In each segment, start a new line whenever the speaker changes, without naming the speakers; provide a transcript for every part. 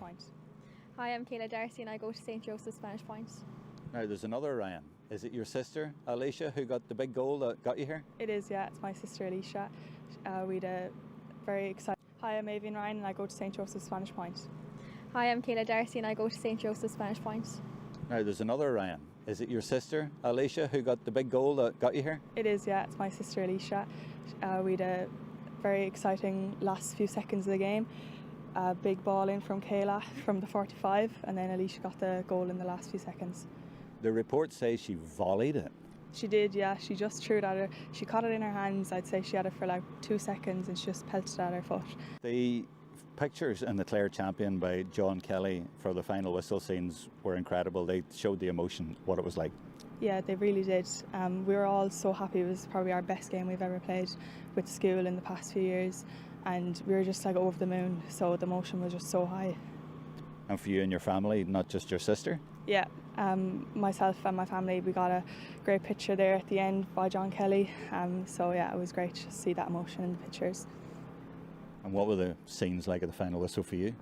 Point.
Hi, I'm Kayla Darcy and I go to St. Joseph's Spanish Point.
Now there's another Ryan. Is it your sister, Alicia, who got the big goal that got you here?
It is, yeah, it's my sister Alicia. We had a very exciting... Hi, I'm Avian Ryan and I go to St. Joseph's Spanish Point.
Hi, I'm Kayla Darcy and I go to St. Joseph's Spanish Point.
Now there's another Ryan. Is it your sister, Alicia, who got the big goal that got you here?
It is, yeah, it's my sister Alicia. We had a very exciting last few seconds of the game. A big ball in from Kayla from the 45 and then Alicia got the goal in the last few seconds.
The report says she volleyed it.
She did, yeah, she just threw it at her. She caught it in her hands. I'd say she had it for like 2 seconds and she just pelted at her foot.
The pictures in the Clare Champion by John Kelly for the final whistle scenes were incredible. They showed the emotion, what it was like.
Yeah, they really did. We were all so happy. It was probably our best game we've ever played with school in the past few years. And we were just like over the moon. So the emotion was just so high.
And for you and your family, not just your sister?
Yeah, myself and my family, we got a great picture there at the end by John Kelly. So yeah, it was great to see that emotion in the pictures.
And what were the scenes like at the final whistle for you?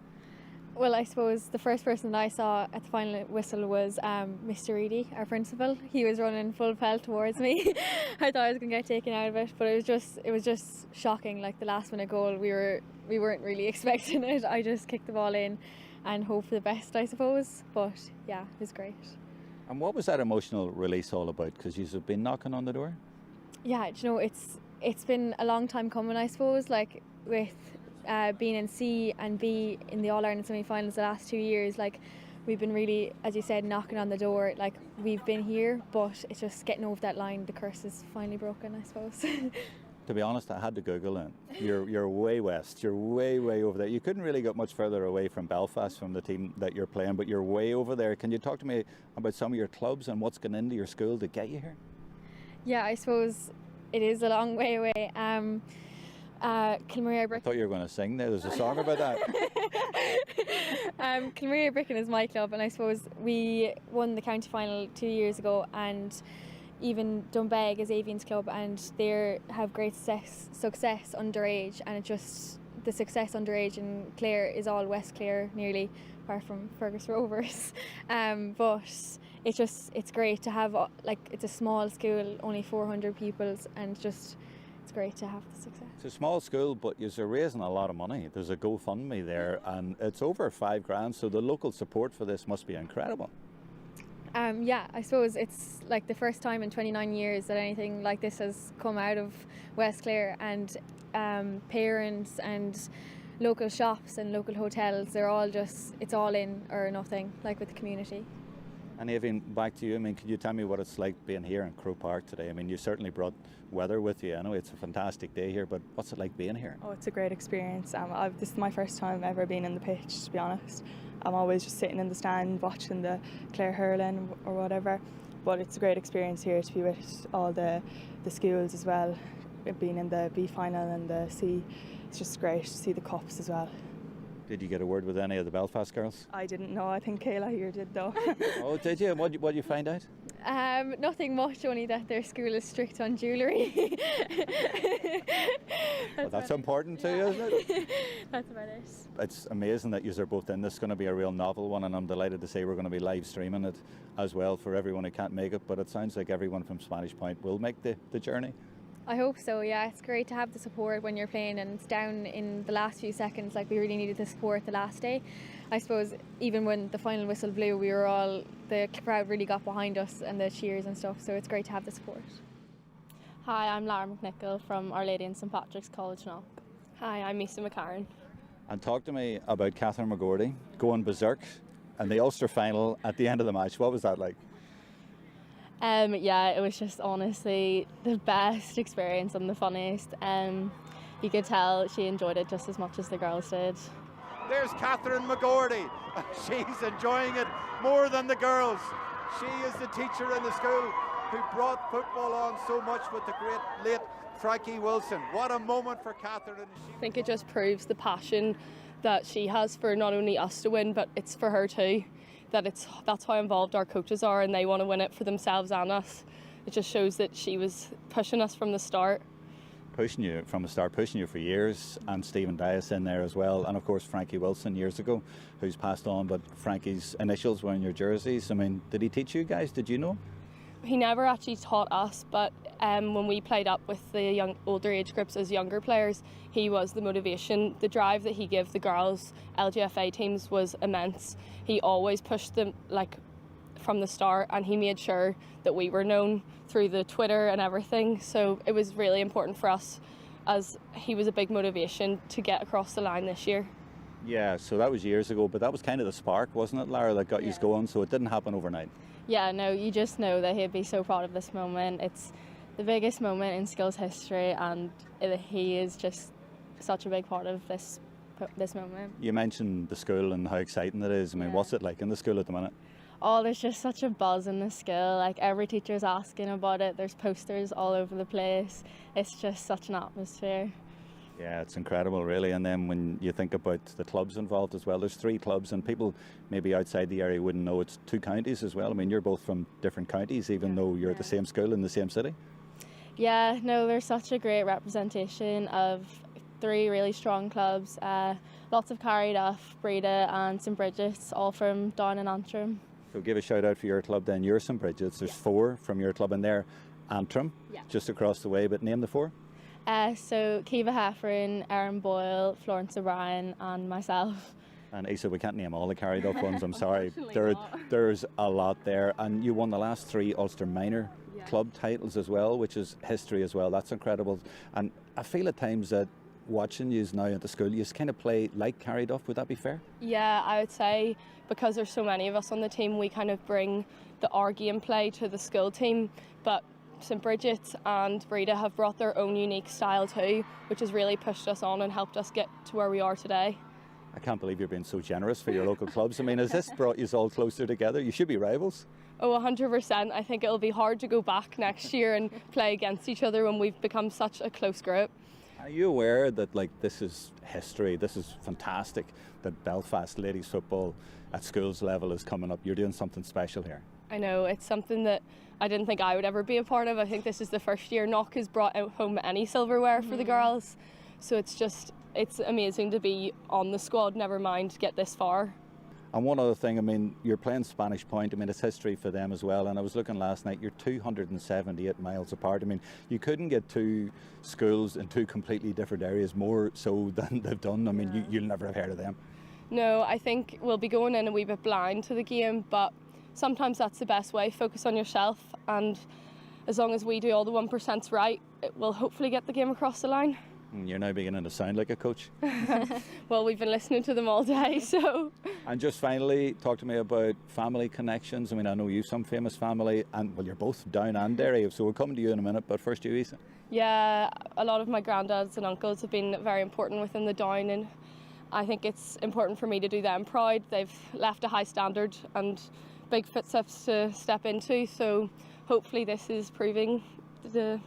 Well, I suppose the first person that I saw at the final whistle was Mr. Reedy, our principal. He was running full pelt towards me. I thought I was going to get taken out of it, but it was just shocking. Like the last minute goal, we weren't really expecting it. I just kicked the ball in and hope for the best, I suppose. But yeah, it was great.
And what was that emotional release all about? Because you've been knocking on the door?
Yeah, do you know, it's been a long time coming, I suppose. Like with being in C and B in the All-Ireland semi-finals the last 2 years, like we've been really, as you said, knocking on the door. Like we've been here, but it's just getting over that line. The curse is finally broken, I suppose.
To be honest, I had to Google it. You're way west. You're way over there. You couldn't really get much further away from Belfast from the team that you're playing, but you're way over there. Can you talk to me about some of your clubs and what's gone into your school to get you here?
Yeah, I suppose it is a long way away. Kilmaria Brick.
I thought you were going to sing there. There's a song about that.
Kilmaria Bricken is my club, and I suppose we won the county final 2 years ago, and even Dunbeg is Avian's club, and they have great success underage, and it just the success underage in Clare is all West Clare nearly, apart from Fergus Rovers. But it's great to have, like, it's a small school, only 400 pupils, and it's great to have the success.
It's a small school, but you're raising a lot of money. There's a GoFundMe there, and it's over $5,000, so the local support for this must be incredible.
Yeah, I suppose it's like the first time in 29 years that anything like this has come out of West Clare, and parents and local shops and local hotels, they're all just, it's all in or nothing, like with the community.
And Avian, back to you. I mean, can you tell me what it's like being here in Croke Park today? I mean, you certainly brought weather with you. I know it's a fantastic day here, but what's it like being here?
Oh, it's a great experience. This is my first time ever being in the pitch, to be honest. I'm always just sitting in the stand watching the Clare hurling or whatever. But it's a great experience here to be with all the schools as well. Being in the B final and the C, it's just great to see the cups as well.
Did you get a word with any of the Belfast girls?
I didn't know. I think Kayla here did, though.
Oh, did you? What did you find out?
Nothing much, only that their school is strict on jewellery.
Well, that's important to you, isn't it?
That's about it.
It's amazing that you're both in. This is going to be a real novel one, and I'm delighted to say we're going to be live streaming it as well for everyone who can't make it. But it sounds like everyone from Spanish Point will make the journey.
I hope so, yeah. It's great to have the support when you're playing, and it's down in the last few seconds. Like, we really needed the support the last day. I suppose even when the final whistle blew, the crowd really got behind us and the cheers and stuff, so it's great to have the support.
Hi, I'm Lara McNichol from Our Lady in St Patrick's College Knock. Hi, I'm Misa McCarran.
And talk to me about Catherine McGordy going berserk and the Ulster final at the end of the match. What was that like?
Yeah, it was just honestly the best experience and the funniest. You could tell she enjoyed it just as much as the girls did.
There's Catherine McGordy. She's enjoying it more than the girls. She is the teacher in the school who brought football on so much with the great late Frankie Wilson. What a moment for Catherine.
I think it just proves the passion that she has for not only us to win, but it's for her too. That's how involved our coaches are, and they want to win it for themselves and us. It just shows that she was pushing us from the start,
pushing you from the start, pushing you for years, and Stephen Dias in there as well, and of course Frankie Wilson years ago, who's passed on, but Frankie's initials were in your jerseys. I mean, did he teach you guys? Did you know?
He never actually taught us, but when we played up with the older age groups as younger players, he was the motivation. The drive that he gave the girls LGFA teams was immense. He always pushed them from the start, and he made sure that we were known through the Twitter and everything. So it was really important for us, as he was a big motivation to get across the line this year.
Yeah, so that was years ago, but that was kind of the spark, wasn't it, Lara, that got you going? So it didn't happen overnight.
Yeah, no, you just know that he'd be so proud of this moment. It's the biggest moment in Skills history, and he is just such a big part of this moment.
You mentioned the school and how exciting it is. I mean, what's it like in the school at the minute?
Oh, there's just such a buzz in the school. Like, every teacher's asking about it. There's posters all over the place. It's just such an atmosphere.
Yeah, it's incredible, really. And then when you think about the clubs involved as well, there's 3 clubs, and people maybe outside the area wouldn't know it's 2 counties as well. I mean, you're both from different counties, even though you're at the same school in the same city.
Yeah, no, there's such a great representation of 3 really strong clubs. Lots of Carryduff, Breda and St Bridget's, all from down in Antrim.
So give a shout out for your club then. You're St Bridget's. There's 4 from your club in there. Antrim, just across the way, but name the 4.
So Kiva Heffron, Erin Boyle, Florence O'Brien and myself.
And Asa, we can't name all the carried up ones, I'm sorry. There's a lot there. And you won the last 3 Ulster Minor club titles as well, which is history as well. That's incredible. And I feel at times that watching you now at the school, you just kind of play like carried up. Would that be fair?
Yeah, I would say, because there's so many of us on the team, we kind of bring our gameplay to the school team. But St Bridget's and Breda have brought their own unique style too, which has really pushed us on and helped us get to where we are today.
I can't believe you're being so generous for your local clubs. I mean, has this brought you all closer together? You should be rivals.
Oh, 100%. I think it'll be hard to go back next year and play against each other when we've become such a close group.
Are you aware that this is history? This is fantastic that Belfast ladies football at schools level is coming up. You're doing something special here.
I know, it's something that I didn't think I would ever be a part of. I think this is the first year Knock has brought out home any silverware for the girls. So it's amazing to be on the squad, never mind get this far.
And one other thing, I mean, you're playing Spanish Point. I mean, it's history for them as well. And I was looking last night, you're 278 miles apart. I mean, you couldn't get 2 schools in 2 completely different areas more so than they've done. I mean, you'll never have heard of them.
No, I think we'll be going in a wee bit blind to the game, but sometimes that's the best way. Focus on yourself, and as long as we do all the 1% right, it will hopefully get the game across the line.
You're now beginning to sound like a coach.
Well, we've been listening to them all day, so.
And just finally, talk to me about family connections. I mean, I know you've some famous family, and well, you're both down and Derry, so we'll come to you in a minute, but first you, Isa.
Yeah, a lot of my granddads and uncles have been very important within the Down, and I think it's important for me to do them proud. They've left a high standard and big footsteps to step into, so hopefully this is proving the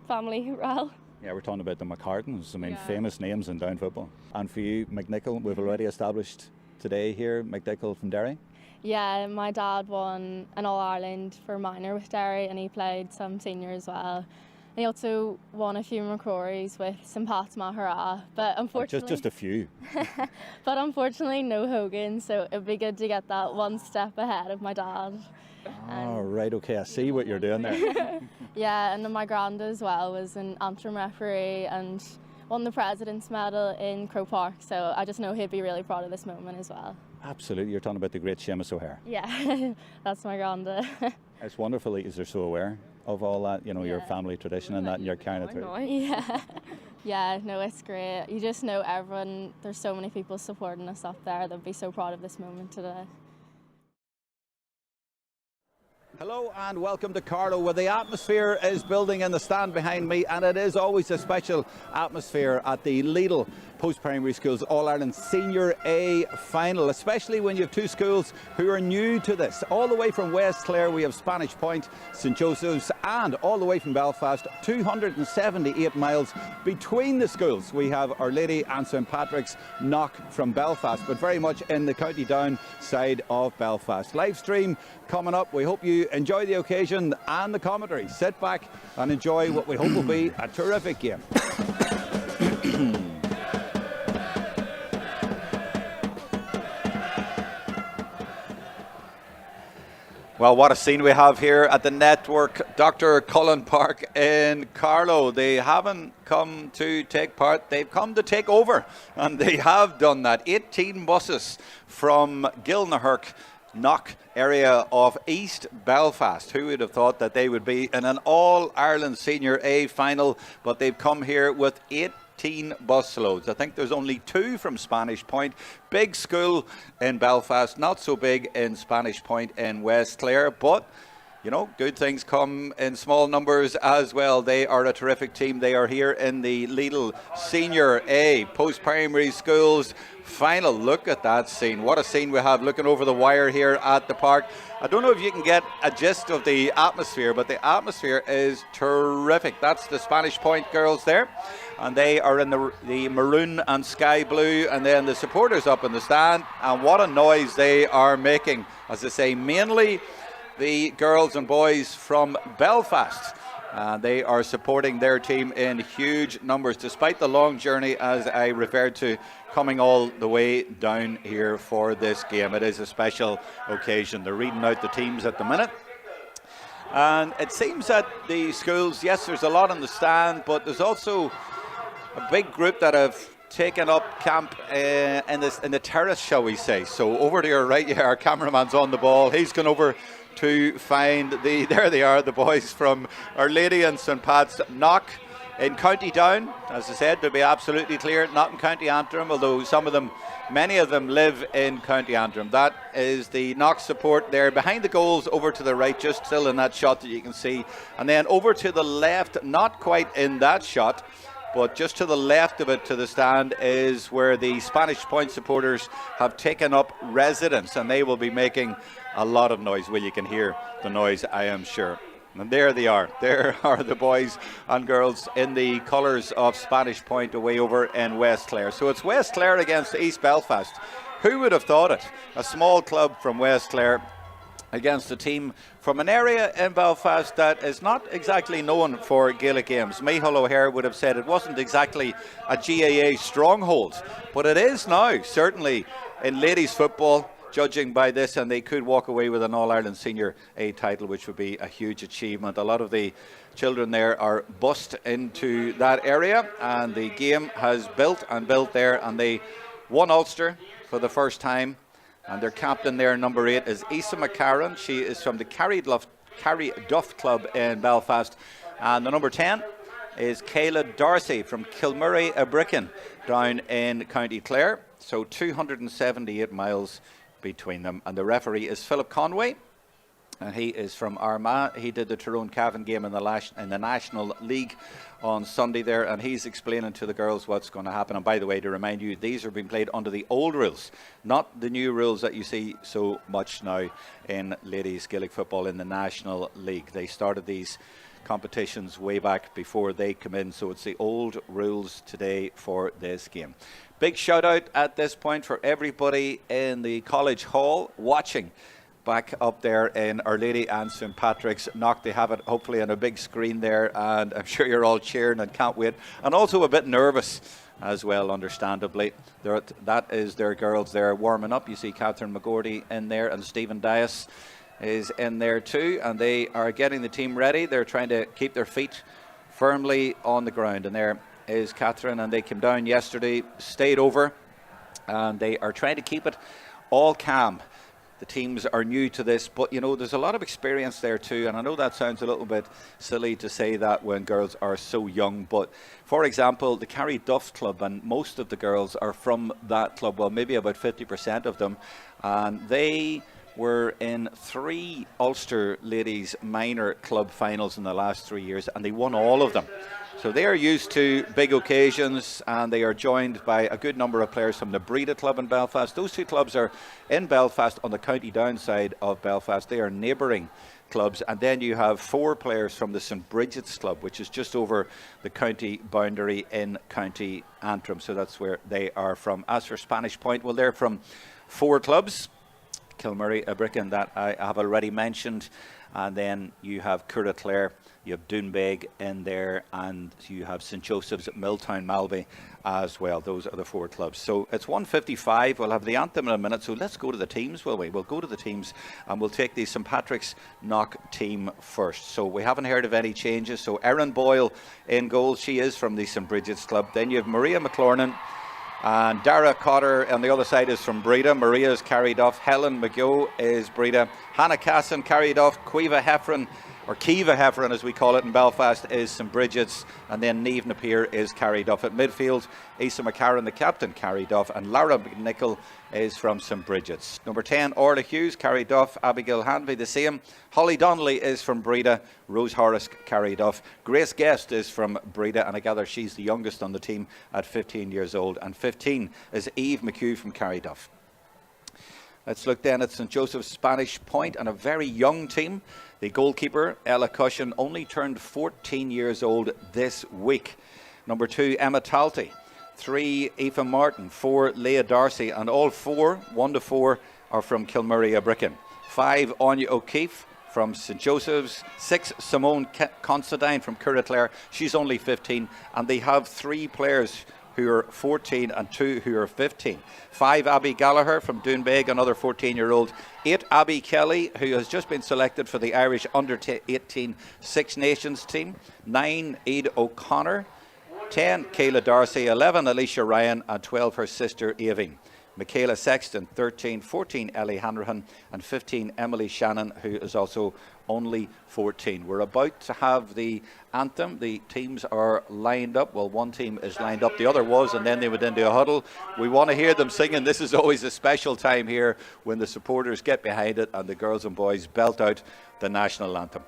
family well.
Yeah, we're talking about the McCartans. I mean, famous names in Down football. And for you, McNichol, we've already established today here, McNichol from Derry.
Yeah, my dad won an All-Ireland for minor with Derry, and he played some senior as well. And he also won a few McCrories with St Pat's Mahara, but unfortunately...
Just a few.
But unfortunately no Hogan, so it'd be good to get that one step ahead of my dad.
Oh, right, okay, I see what you're doing there.
Yeah, and then my granddad as well was an Antrim referee and won the President's Medal in Croke Park, so I just know he'd be really proud of this moment as well.
Absolutely, you're talking about the great Seamus O'Hare.
Yeah, that's my granddad.
It's wonderful that you're so aware of all that, you know, your family tradition and that, and you're carrying it through.
Yeah, no, it's great. You just know everyone, there's so many people supporting us up there. They'll be so proud of this moment today.
Hello and welcome to Carlow, where the atmosphere is building in the stand behind me, and it is always a special atmosphere at the Lidl
post-primary schools All-Ireland Senior A final, especially when you have two schools who are new to this. All the way from West Clare we have Spanish Point, St Joseph's, and all the way from Belfast, 278 miles between the schools. We have Our Lady and St Patrick's Knock from Belfast, but very much in the County Down side of Belfast. Live stream coming up. We hope you enjoy the occasion and the commentary. Sit back and enjoy what we hope will be a terrific game. Well, what a scene we have here at the Network Dr. Cullen Park in Carlow. They haven't come to take part, they've come to take over, and they have done that. 18 buses from Gilnahirk, Knock area of East Belfast. Who would have thought that they would be in an All-Ireland Senior A final, but they've come here with 18 bus loads. I think there's only 2 from Spanish Point. Big school in Belfast, not so big in Spanish Point in West Clare, but you know, good things come in small numbers as well. They are a terrific team. They are here in the Lidl Senior A post-primary schools final. Look at that scene. What a scene we have looking over the wire here at the park. I don't know if you can get a gist of the atmosphere, but the atmosphere is terrific. That's the Spanish Point girls there, and they are in the maroon and sky blue, and then the supporters up in the stand, and what a noise they are making. As I say, mainly the girls and boys from Belfast. They are supporting their team in huge numbers, despite the long journey, as I referred to, coming all the way down here for this game. It is a special occasion. They're reading out the teams at the minute. And it seems that the schools, yes, there's a lot on the stand, but there's also a big group that have taken up camp in the terrace, shall we say. So over to your right, yeah, our cameraman's on the ball. He's gone over to find there they are, the boys from Our Lady and St Pat's Knock in County Down. As I said, to be absolutely clear, not in County Antrim, although many of them live in County Antrim. That is the Knock support there behind the goals over to the right, just still in that shot that you can see. And then over to the left, not quite in that shot, but just to the left of it, to the stand, is where the Spanish Point supporters have taken up residence, and they will be making a lot of noise. Well, you can hear the noise, I am sure. And there they are. There are the boys and girls in the colours of Spanish Point away over in West Clare. So it's West Clare against East Belfast. Who would have thought it? A small club from West Clare against a team from an area in Belfast that is not exactly known for Gaelic games. Micheál O'Hare would have said it wasn't exactly a GAA stronghold, but it is now, certainly in ladies football, judging by this, and they could walk away with an All-Ireland Senior A title, which would be a huge achievement. A lot of the children there are bussed into that area, and the game has built and built there, and they won Ulster for the first time. And their captain there, number 8, is Isa McCarran. She is from the Carrie Duff Club in Belfast. And the number 10 is Kayla Darcy from Kilmurray Abricken down in County Clare. So 278 miles between them. And the referee is Philip Conway. And he is from Armagh. He did the Tyrone Cavan game in the National League on Sunday there, and he's explaining to the girls what's going to happen. And by the way, to remind you, these are being played under the old rules, not the new rules that you see so much now in ladies Gaelic football in the National League. They started these competitions way back before they come in, so it's the old rules today for this game. Big shout out at this point for everybody in the College Hall watching back up there in Our Lady and St Patrick's Knock. They have it hopefully on a big screen there, and I'm sure you're all cheering and can't wait, and also a bit nervous as well, understandably. That is their girls there warming up. You see Catherine McGordy in there, and Stephen Dias is in there too, and they are getting the team ready. They're trying to keep their feet firmly on the ground, and there is Catherine, and they came down yesterday, stayed over, and they are trying to keep it all calm. The teams are new to this, but you know, there's a lot of experience there too, and I know that sounds a little bit silly to say that when girls are so young, but for example, the Carrie Duff Club, and most of the girls are from that club, well, maybe about 50% of them, and they were in 3 Ulster Ladies Minor Club finals in the last 3 years, and they won all of them. So they are used to big occasions, and they are joined by a good number of players from the Breda Club in Belfast. Those 2 clubs are in Belfast on the County Down side of Belfast. They are neighbouring clubs, and then you have 4 players from the St Bridget's Club, which is just over the county boundary in County Antrim. So that's where they are from. As for Spanish Point, well, they're from 4 clubs. Kilmurry, Abricken, that I have already mentioned, and then you have Clare, you have Doonbeg in there, and you have St Joseph's at Milltown Malby as well. Those are the 4 clubs. So it's 1:55. We'll have the anthem in a minute, so let's go to the teams, will we? We'll go to the teams, and we'll take the St Patrick's Knock team first. So we haven't heard of any changes. So Erin Boyle in goal. She is from the St Bridget's Club. Then you have Maria McLornan, and Dara Cotter on the other side is from Breda. Maria is carried off. Helen McGill is Breda. Hannah Casson carried off. Kiva Heffron as we call it in Belfast, is St Bridget's. And then Niamh Napier is carried off. At midfield, Asa McCarran, the captain, carried off. And Lara McNichol is from St Bridget's. Number 10, Orla Hughes, carried off. Abigail Hanvey, the same. Holly Donnelly is from Breda. Rose Horace carried off. Grace Guest is from Breda, and I gather she's the youngest on the team at 15 years old. And 15 is Eve McHugh from Carryduff. Let's look then at St Joseph's Spanish Point, and a very young team. The goalkeeper, Ella Cushion, only turned 14 years old this week. Number 2, Emma Talty. 3, Aoife Martin. 4, Leah Darcy. And all 4, 1 to 4, are from Kilmurry Abricken. 5, Anya O'Keefe from St Joseph's. 6, Simone Considine from Clare. She's only 15. And they have 3 players who are 14 and 2 who are 15. 5, Abby Gallagher from Doonbeg, another 14-year-old. 8, Abby Kelly, who has just been selected for the Irish Under-18 Six Nations team. 9, Aid O'Connor. 10, Kayla Darcy. 11, Alicia Ryan. And 12, her sister, Aving. Michaela Sexton, 13, 14, Ellie Hanrahan, and 15, Emily Shannon, who is also only 14. We're about to have the anthem. The teams are lined up. Well, one team is lined up, the other was, and then they went into a huddle. We want to hear them singing. This is always a special time here when the supporters get behind it and the girls and boys belt out the national anthem.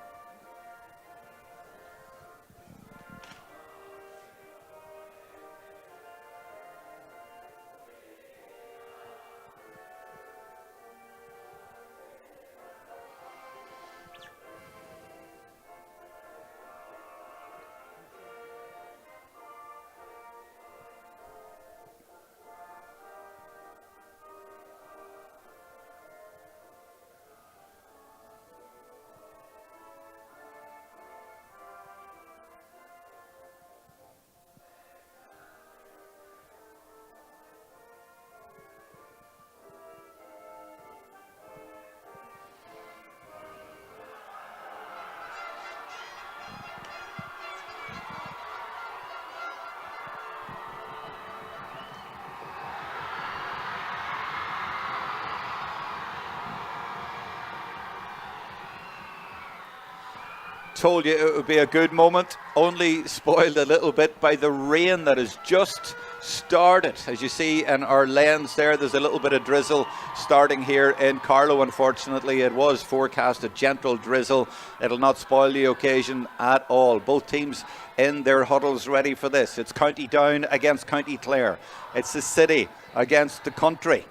Told you it would be a good moment, only spoiled a little bit by the rain that has just started. As you see in our lens there's a little bit of drizzle starting here in Carlow. Unfortunately, it was forecast a gentle drizzle. It'll not spoil the occasion at all. Both teams in their huddles ready for this. It's County Down against County Clare. It's the city against the country.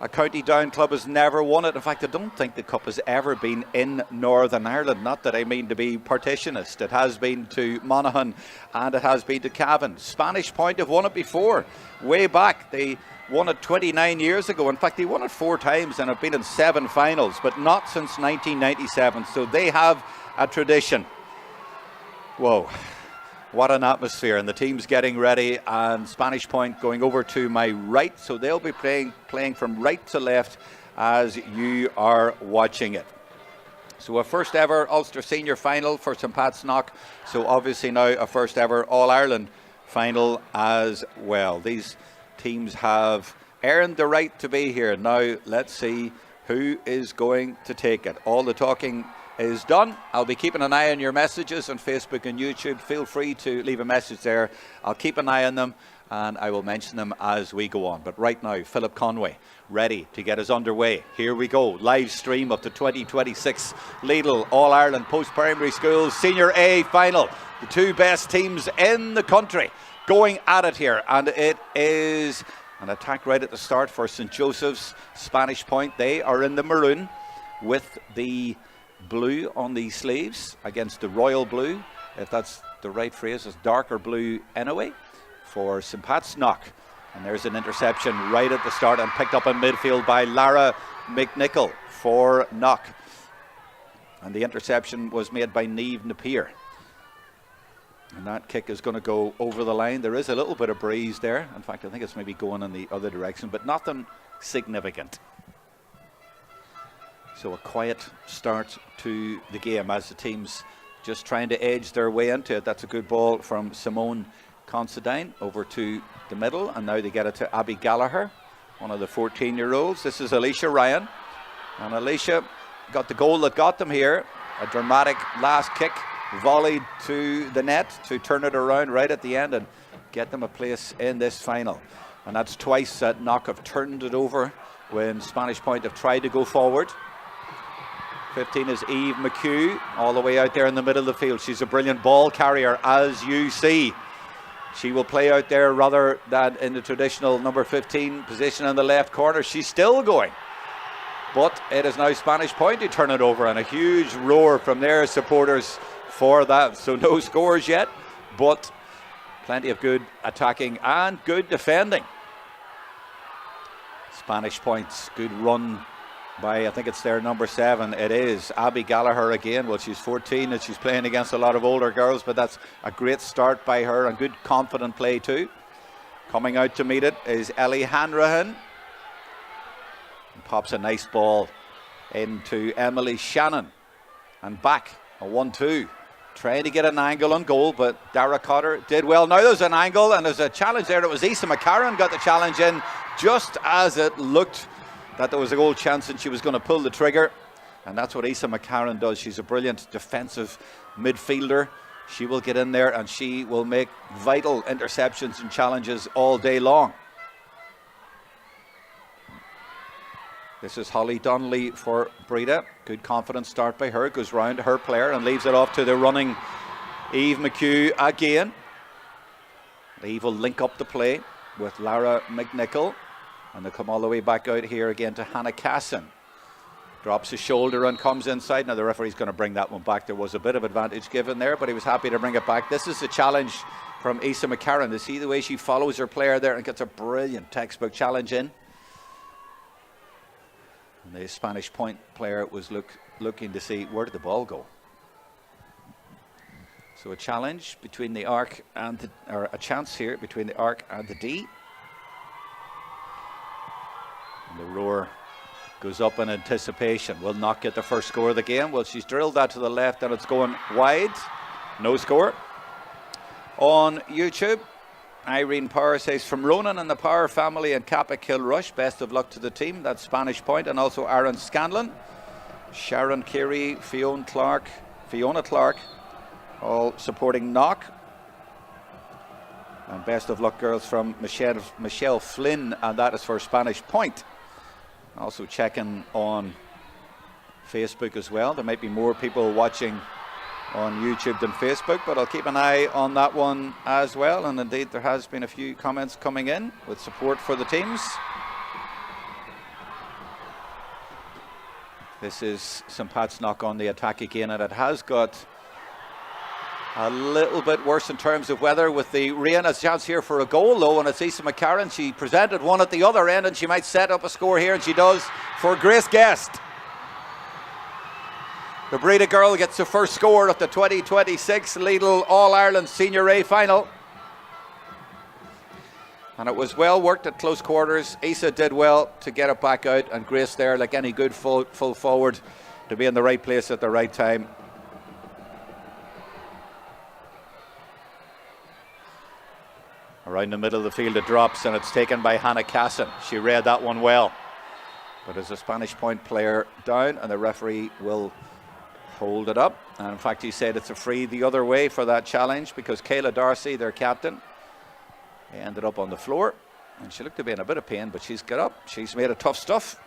A County Down club has never won it. In fact, I don't think the cup has ever been in Northern Ireland. Not that I mean to be partitionist. It has been to Monaghan and it has been to Cavan. Spanish Point have won it before, way back. They won it 29 years ago. In fact, they won it 4 times and have been in 7 finals, but not since 1997. So they have a tradition. Whoa. What an atmosphere, and the team's getting ready, and Spanish Point going over to my right, so they'll be playing from right to left as you are watching it. So a first ever Ulster Senior final for St Pat's Knock, so obviously now a first ever All-Ireland final as well. These teams have earned the right to be here. Now let's see who is going to take it. All the talking is done. I'll be keeping an eye on your messages on Facebook and YouTube. Feel free to leave a message there. I'll keep an eye on them,
and I will mention them as we go on. But right now, Philip Conway ready to get us underway. Here we go, live stream of the 2026 Lidl All-Ireland Post-Primary Schools Senior A Final. The two best teams in the country going at it here, and it is an attack right at the start for St. Joseph's Spanish Point. They are in the maroon with the blue on the sleeves against the royal blue, if that's the right phrase. It's darker blue anyway for St. Pat's Knock. And there's an interception right at the start and picked up in midfield by Lara McNichol for Knock. And the interception was made by Niamh Napier. And that kick is going to go over the line. There is a little bit of breeze there. In fact, I think it's maybe going in the other direction, but nothing significant. So a quiet start to the game as the teams just trying to edge their way into it. That's a good ball from Simone Considine over to the middle, and now they get it to Abby Gallagher, one of the 14-year-olds. This is Alicia Ryan, and Alicia got the goal that got them here. A dramatic last kick, volleyed to the net to turn it around right at the end and get them a place in this final. And that's twice that Knock have turned it over when Spanish Point have tried to go forward. 15 is Eve McHugh, all the way out there in the middle of the field. She's a brilliant ball carrier, as you see. She will play out there rather than in the traditional number 15 position in the left corner. She's still going. But it is now Spanish Point who turn it over, and a huge roar from their supporters for that. So no scores yet, but plenty of good attacking and good defending. Spanish Point's good run by, I think it's their number 7. It is Abby Gallagher again. Well, she's 14 and she's playing against a lot of older girls, but that's a great start by her and good confident play too. Coming out to meet it is Ellie Hanrahan. And pops a nice ball into Emily Shannon. And back, a 1-2. Trying to get an angle on goal, but Dara Cotter did well. Now there's an angle and there's a challenge there. It was Isa McCarron got the challenge in just as it looked that there was a goal chance and she was going to pull the trigger. And that's what Isa McCarron does. She's a brilliant defensive midfielder. She will get in there and she will make vital interceptions and challenges all day long. This is Holly Donnelly for Breda. Good confident start by her. Goes round to her player and leaves it off to the running Eve McHugh again. Eve will link up the play with Lara McNichol. And they'll come all the way back out here again to Hannah Casson. Drops his shoulder and comes inside. Now the referee's going to bring that one back. There was a bit of advantage given there, but he was happy to bring it back. This is the challenge from Isa McCarron. To see the way she follows her player there and gets a brilliant textbook challenge in. And the Spanish Point player was looking to see where did the ball go. So a challenge between the arc and the, or a chance here between the arc and the D. And the roar goes up in anticipation. Will not get the first score of the game. Well, she's drilled that to the left and it's going wide. No score. On YouTube, Irene Power says, from Ronan and the Power family and Kappa Kilrush, best of luck to the team. That's Spanish Point. And also Aaron Scanlon, Sharon Carey, Fiona Clark, all supporting Knock. And best of luck, girls, from Michelle Flynn, and that is for Spanish Point. Also checking on Facebook as well. There might be more people watching on YouTube than Facebook, but I'll keep an eye on that one as well. And indeed, there has been a few comments coming in with support for the teams. This is St. Pat's Knock on the attack again, and it has got a little bit worse in terms of weather with the rain. A chance here for a goal though, and it's Isa McCarron. She presented one at the other end and she might set up a score here, and she does for Grace Guest. The Breda girl gets the first score of the 2026 Lidl All-Ireland Senior A Final. And it was well worked at close quarters. Isa did well to get it back out, and Grace there, like any good full forward, to be in the right place at the right time. Around the middle of the field it drops, and it's taken by Hannah Casson. She read that one well. But as a Spanish Point player down, and the referee will hold it up. And in fact, he said it's a free the other way for that challenge, because Kayla Darcy, their captain,
He ended up on the floor, and she looked to be in a bit of pain, but she's got up. She's made of tough stuff.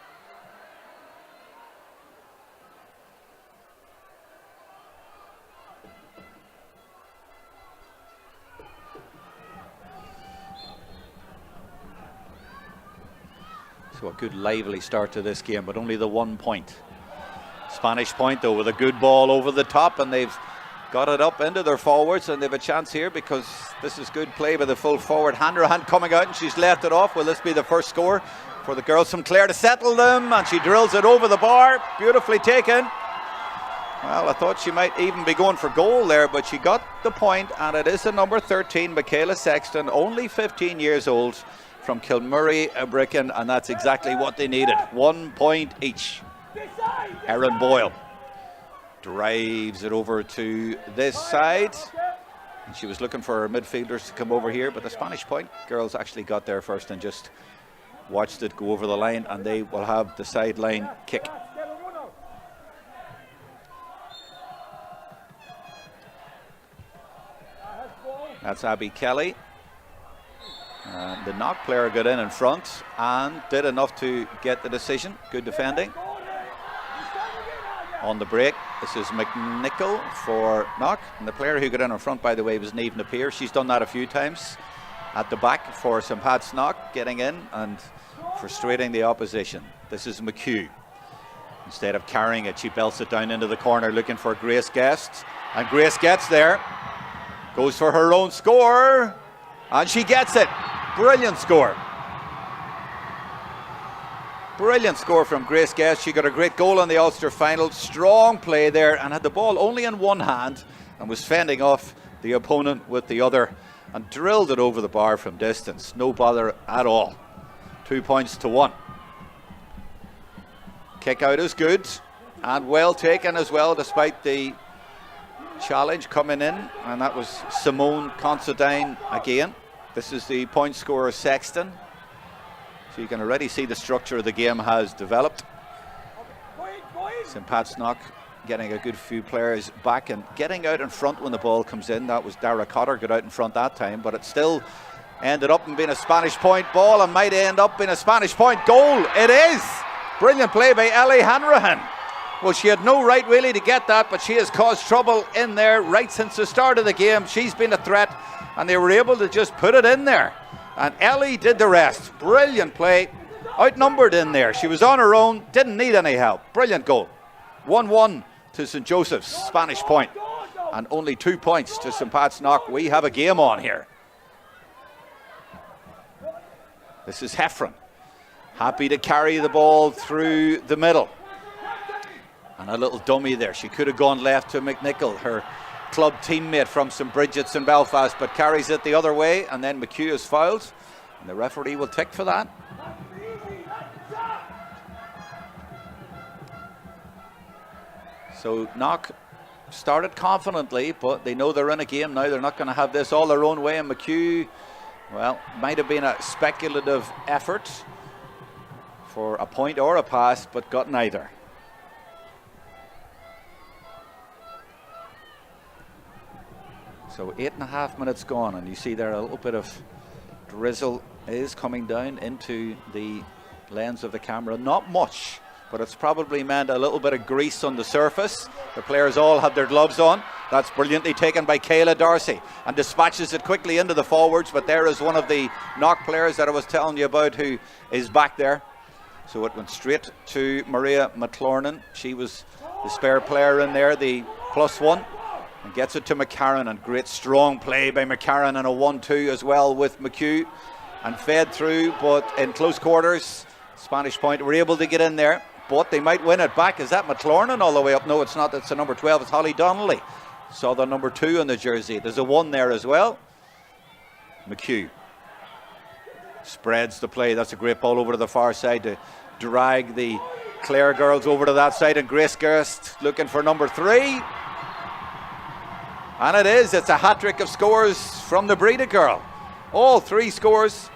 So a good lively start to this game, but only the 1 point. Spanish point though, with a good ball over the top, and they've got it up into their forwards, and they've a chance here because this is good play by the full forward. Hanrahan coming out, and she's left it off. Will this be the first score for the girls from Clare to settle them? And she drills it over the bar. Beautifully taken. Well, I thought she might even be going for goal there, but she got the point, and it is the number 13, Michaela Sexton, only 15 years old, from Kilmurray Bricken, and that's exactly what they needed. 1 point each. Erin Boyle drives it over to this side, and she was looking for her midfielders to come over here, but the Spanish point girls actually got there first and just watched it go over the line, and they will have the sideline kick. That's Abby Kelly. The Knock player got in front and did enough to get the decision. Good defending. On the break, this is McNichol for Knock. And the player who got in front, by the way, was Niamh Napier. She's done that a few times. At the back for St. Pat's Knock, getting in and frustrating the opposition. This is McHugh. Instead of carrying it, she belts it down into the corner looking for Grace Guest. And Grace gets there. Goes for her own score. And she gets it. Brilliant score. Brilliant score from Grace Guest. She got a great goal in the Ulster final. Strong play there, and had the ball only in one hand and was fending off the opponent with the other and drilled it over the bar from distance. No bother at all. 2 points to 1. Kick out is good and well taken as well, despite the challenge coming in, and that was Simone Considine again. This is the point scorer Sexton. So you can already see the structure of the game has developed. St. Pat's Knock getting a good few players back and getting out in front when the ball comes in. That was Dara Cotter got out in front that time, but it still ended up in being a Spanish point ball and might end up being a Spanish point goal. It is! Brilliant play by Ellie Hanrahan. Well, she had no right really to get that, but she has caused trouble in there right since the start of the game. She's been a threat, and they were able to just put it in there. And Ellie did the rest. Brilliant play. Outnumbered in there. She was on her own, didn't need any help. Brilliant goal. 1-1 to St. Joseph's, Spanish point. And only 2 points to St. Pat's Knock. We have a game on here. This is Heffron. Happy to carry the ball through the middle. And a little dummy there. She could have gone left to McNichol, her club teammate from St. Bridget's in Belfast, but carries it the other way, and then McHugh is fouled, and the referee will tick for that. So Knock started confidently, but they know they're in a game now. They're not going to have this all their own way, and McHugh, well, might have been a speculative effort for a point or a pass, but got neither. So 8.5 minutes gone, and you see there a little bit of drizzle is coming down into the lens of the camera. Not much, but it's probably meant a little bit of grease on the surface. The players all have their gloves on. That's brilliantly taken by Kayla Darcy and dispatches it quickly into the forwards, but there is one of the Knock players that I was telling you about who is back there. So it went straight to Maria McLornan. She was the spare player in there, the +1. And gets it to McCarran, and great strong play by McCarran, and a 1-2 as well with McHugh, and fed through, but in close quarters. Spanish point were able to get in there, but they might win it back. Is that McLornan all the way up? No, it's not. It's the number 12. It's Holly Donnelly. Saw the number 2 on the jersey. There's a 1 there as well. McHugh spreads the play. That's a great ball over to the far side to drag the Clare girls over to that side, and Grace Guest looking for number 3. And it is. It's a hat-trick of scores from the Breda girl. All 3 scores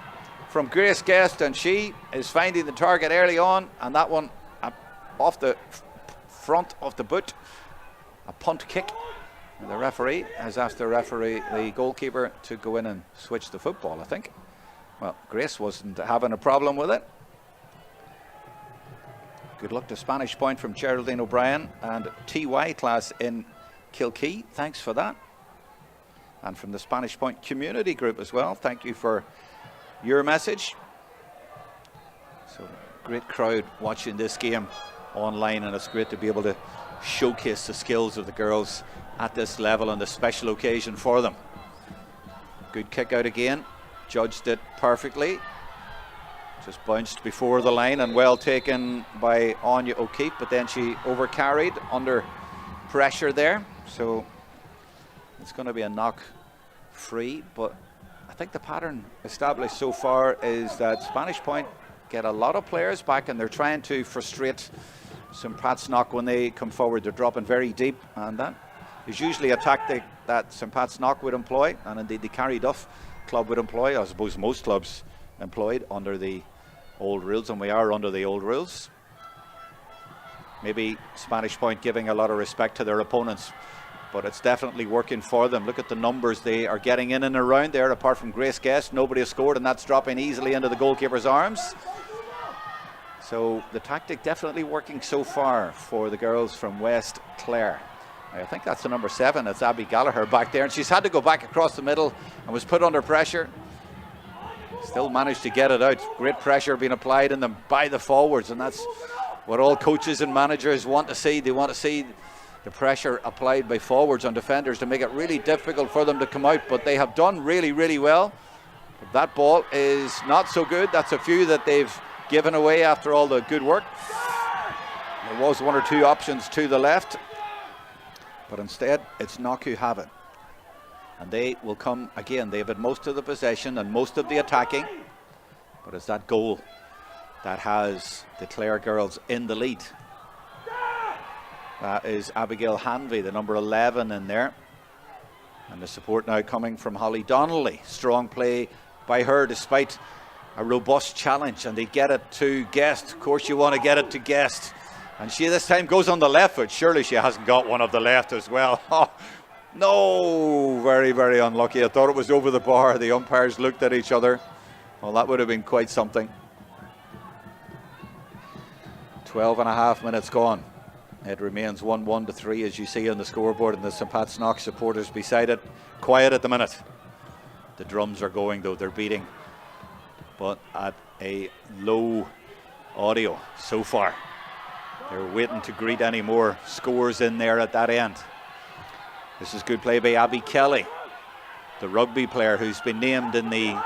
from Grace Guest, and she is finding the target early on, and that one off the front of the boot. A punt kick The referee has asked the goalkeeper, to go in and switch the football, I think. Well, Grace wasn't having a problem with it. Good luck to Spanish Point from Geraldine O'Brien and TY class in Kilkee. Thanks for that. And from the Spanish Point community group as well. Thank you for your message. So, great crowd watching this game online, and it's great to be able to showcase the skills of the girls at this level on the special occasion for them. Good kick out again. Judged it perfectly. Just bounced before the line and well taken by Anya O'Keefe, but then she overcarried under pressure there. So it's going to be a knock free, but I think the pattern established so far is that Spanish Point get a lot of players back, and they're trying to frustrate St. Pat's Knock when they come forward. They're dropping very deep, and that is usually a tactic that St. Pat's Knock would employ, and indeed the Carrie Duff club would employ. I suppose most clubs employed under the old rules, and we are under the old rules. Maybe Spanish Point giving a lot of respect to their opponents, but it's definitely working for them. Look at the numbers they are getting in and around there. Apart from Grace Guest, nobody has scored, and that's dropping easily into the goalkeeper's arms. So the tactic definitely working so far for the girls from West Clare. I think that's the number 7. It's Abby Gallagher back there, and she's had to go back across the middle and was put under pressure. Still managed to get it out. Great pressure being applied in them by the forwards, and that's what all coaches and managers want to see. They want to see the pressure applied by forwards on defenders to make it really difficult for them to come out, but they have done really, really well. But that ball is not so good. That's a few that they've given away after all the good work. There was 1 or 2 options to the left, but instead it's Knock who have it. And they will come again. They've had most of the possession and most of the attacking, but it's that goal that has the Clare girls in the lead. That is Abigail Hanvey, the number 11 in there. And the support now coming from Holly Donnelly. Strong play by her despite a robust challenge, and they get it to Guest. Of course you want to get it to Guest. And she this time goes on the left foot. Surely she hasn't got one of the left as well. Oh, no, very, very unlucky. I thought it was over the bar. The umpires looked at each other. Well, that would have been quite something. 12.5 minutes gone. It remains 1-1 to 3 as you see on the scoreboard, and the St. Pat's Knock supporters beside it. Quiet at the minute. The drums are going though, they're beating, but at a low audio so far. They're waiting to greet any more scores in there at that end. This is good play by Abby Kelly, the rugby player who's been named in the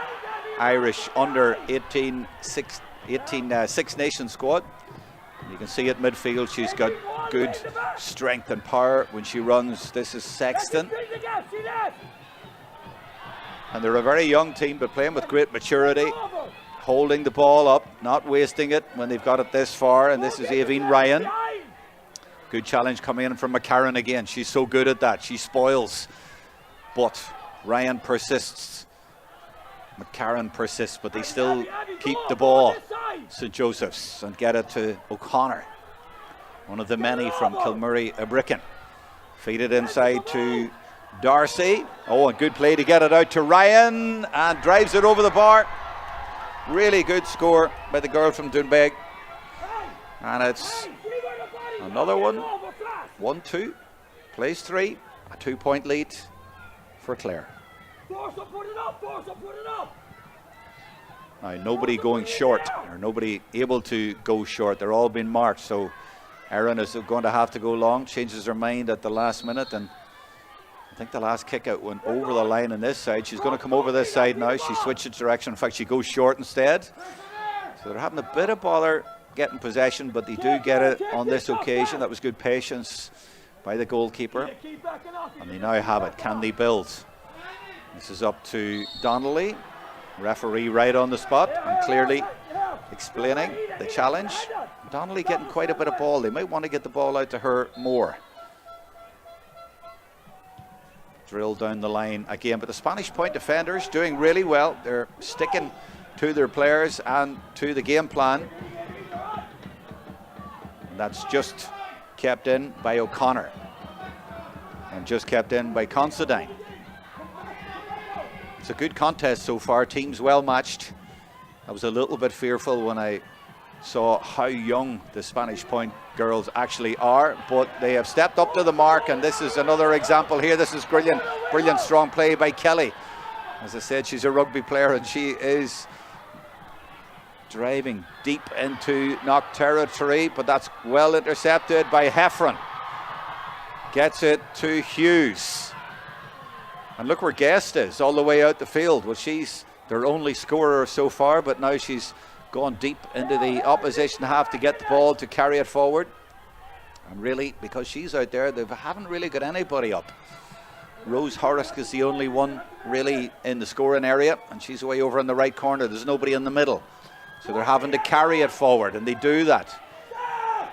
Irish under 18 Six Nations squad. You can see at midfield she's got good strength and power when she runs. This is Sexton. And they're a very young team, but playing with great maturity, holding the ball up, not wasting it when they've got it this far. And this is Aveen Ryan. Good challenge coming in from McCarran again. She's so good at that. She spoils, but Ryan persists. McCarran persists, but they still keep the ball, St. Joseph's, and get it to O'Connor, one of the many from Kilmurray Abricken. Feed it inside to Darcy. Oh, a good play to get it out to Ryan, and drives it over the bar. Really good score by the girl from Doonbeg. And it's another one. 1-2. Plays 3. A 2-point lead for Clare. Now, nobody going short, or nobody able to go short. They're all being marked, so Erin is going to have to go long. Changes her mind at the last minute, and I think the last kick out went over the line on this side. She's going to come over this side now. She switches direction. In fact, she goes short instead. So they're having a bit of bother getting possession, but they do get it on this occasion. That was good patience by the goalkeeper, and they now have it. Can they build? This is up to Donnelly. Referee right on the spot and clearly explaining the challenge. Donnelly getting quite a bit of ball. They might want to get the ball out to her more. Drill down the line again, but the Spanish Point defenders doing really well. They're sticking to their players and to the game plan. And that's just kept in by O'Connor. and just kept in by Considine. It's a good contest so far, teams well matched. I was a little bit fearful when I saw how young the Spanish Point girls actually are, but they have stepped up to the mark, and this is another example here. This is brilliant strong play by Kelly. As I said, she's a rugby player, and she is driving deep into Knock territory, but that's well intercepted by Heffron. Gets it to Hughes. And look where Guest is, all the way out the field. Well, she's their only scorer so far, but now she's gone deep into the opposition half to get the ball to carry it forward. And really, because she's out there, they haven't really got anybody up. Rose Horrisk is the only one really in the scoring area, and she's away over in the right corner. There's nobody in the middle. So they're having to carry it forward, and they do that.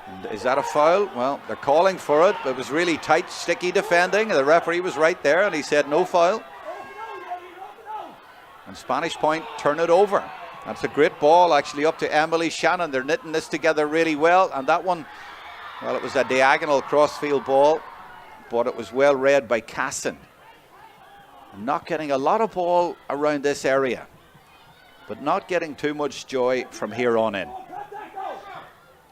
And is that a foul? Well, they're calling for it, but it was really tight, sticky defending. The referee was right there, and he said no foul. And Spanish Point turn it over. That's a great ball actually up to Emily Shannon. They're knitting this together really well, and that one, well, it was a diagonal crossfield ball, but it was well read by Casson. Not getting a lot of ball around this area, but not getting too much joy from here on in.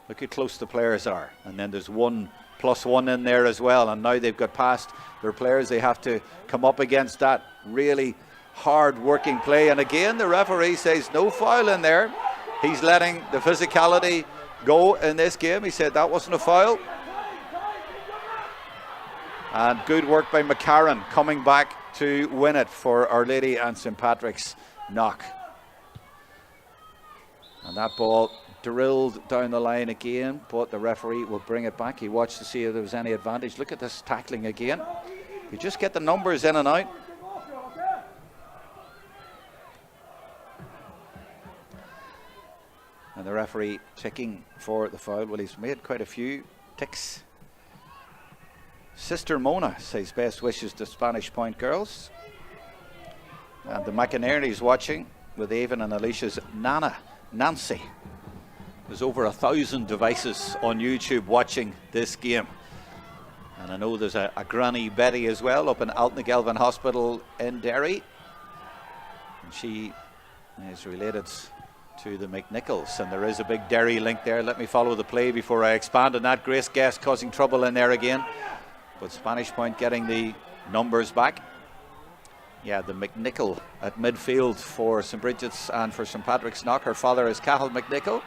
Look how close the players are, and then there's 1+1 in there as well, and now they've got past their players. They have to come up against that really hard working play, and again the referee says no foul in there. He's letting the physicality go in this game. He said that wasn't a foul. And good work by McCarran coming back to win it for Our Lady and St Patrick's Knock. And that ball drilled down the line again, but the referee will bring it back. He watched to see if there was any advantage. Look at this tackling again. You just get the numbers in and out. And the referee checking for the foul. Well, he's made quite a few ticks. Sister Mona says best wishes to Spanish Point girls. And the McInerney's watching with Avon and Alicia's Nana, Nancy. There's over 1,000 devices on YouTube watching this game. And I know there's a Granny Betty as well up in Altnagelvin Hospital in Derry. And she is related to the McNichols, and there is a big Derry link there. Let me follow the play before I expand on that. Grace Guest causing trouble in there again, but Spanish Point getting the numbers back. Yeah, the McNichol at midfield for St Bridget's and for St Patrick's Knock. Her father is Cathal McNichol,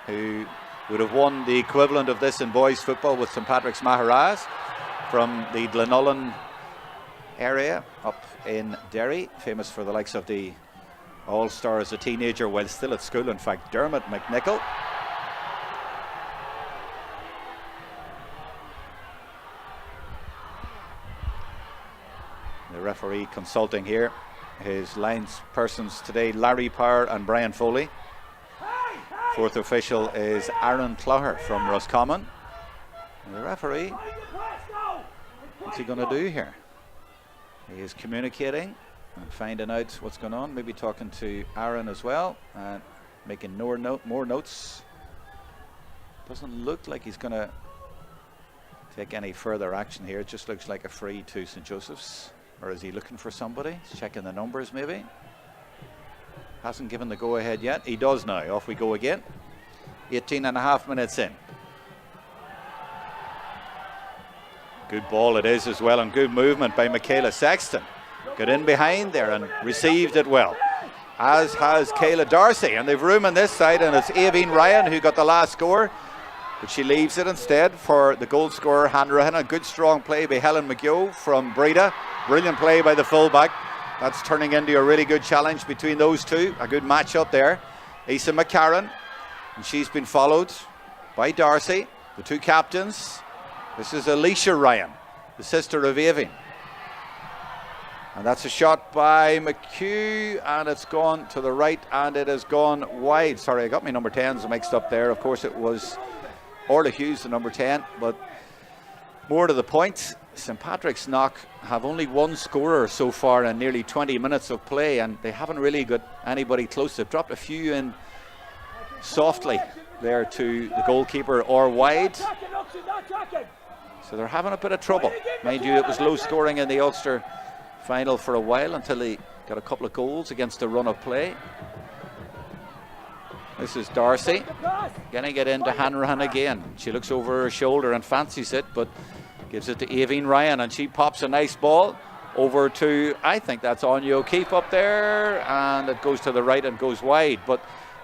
who would have won the equivalent of this in boys football with St Patrick's Maharaz from the Glenullen area up in Derry, famous for the likes of the All-Star as a teenager while still at school. In fact, Dermot McNichol. The referee consulting here. His lines persons today, Larry Power and Brian Foley. Fourth official is Aaron Clougher from Roscommon. And the referee, what's he going to do here? He is communicating and finding out what's going on, maybe talking to Aaron as well and making more notes. Doesn't look like he's going to take any further action here. It just looks like a free to St Joseph's. Or is he looking for somebody? He's checking the numbers maybe. Hasn't given the go ahead yet. He does now. Off we go again. 18.5 minutes in. Good ball it is as well, and good movement by Michaela Sexton. Got in behind there and received it well, as has Kayla Darcy, and they've room on this side, and it's Aveen Ryan who got the last score, but she leaves it instead for the goal scorer Hanrahan. A good strong play by Helen McGill from Breda. Brilliant play by the fullback. That's turning into a really good challenge between those two. A good match up there. Asa McCarran, and she's been followed by Darcy, the two captains. This is Alicia Ryan, the sister of Aveen. And that's a shot by McHugh, and it's gone to the right, and it has gone wide. Sorry, I got my number 10s mixed up there. Of course, it was Orla Hughes, the number 10, but more to the point, St Patrick's Knock have only one scorer so far in nearly 20 minutes of play, and they haven't really got anybody close. They've dropped a few in softly there to the goalkeeper or wide. So they're having a bit of trouble. Mind you, it was low scoring in the Ulster final for a while until they got a couple of goals against a run of play. This is Darcy getting it into Hanrahan again. She looks over her shoulder and fancies it, but gives it to Aoibhinn Ryan, and she pops a nice ball over to, I think that's Anya O'Keefe up there, and it goes to the right and goes wide. But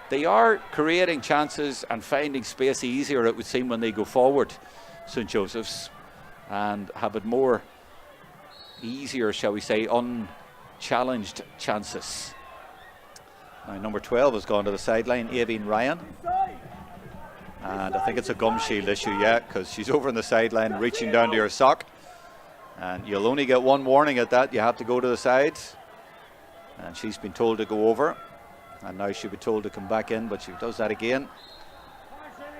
they are creating chances and finding space easier, it would seem, when they go forward, St Joseph's, and have it more easier, shall we say, unchallenged chances. Now number 12 has gone to the sideline, Aoibhinn Ryan, and I think it's a gum shield issue, yeah, because she's over on the sideline reaching down to her sock, and you'll only get one warning at that. You have to go to the side, and she's been told to go over, and now she'll be told to come back in, but she does that again.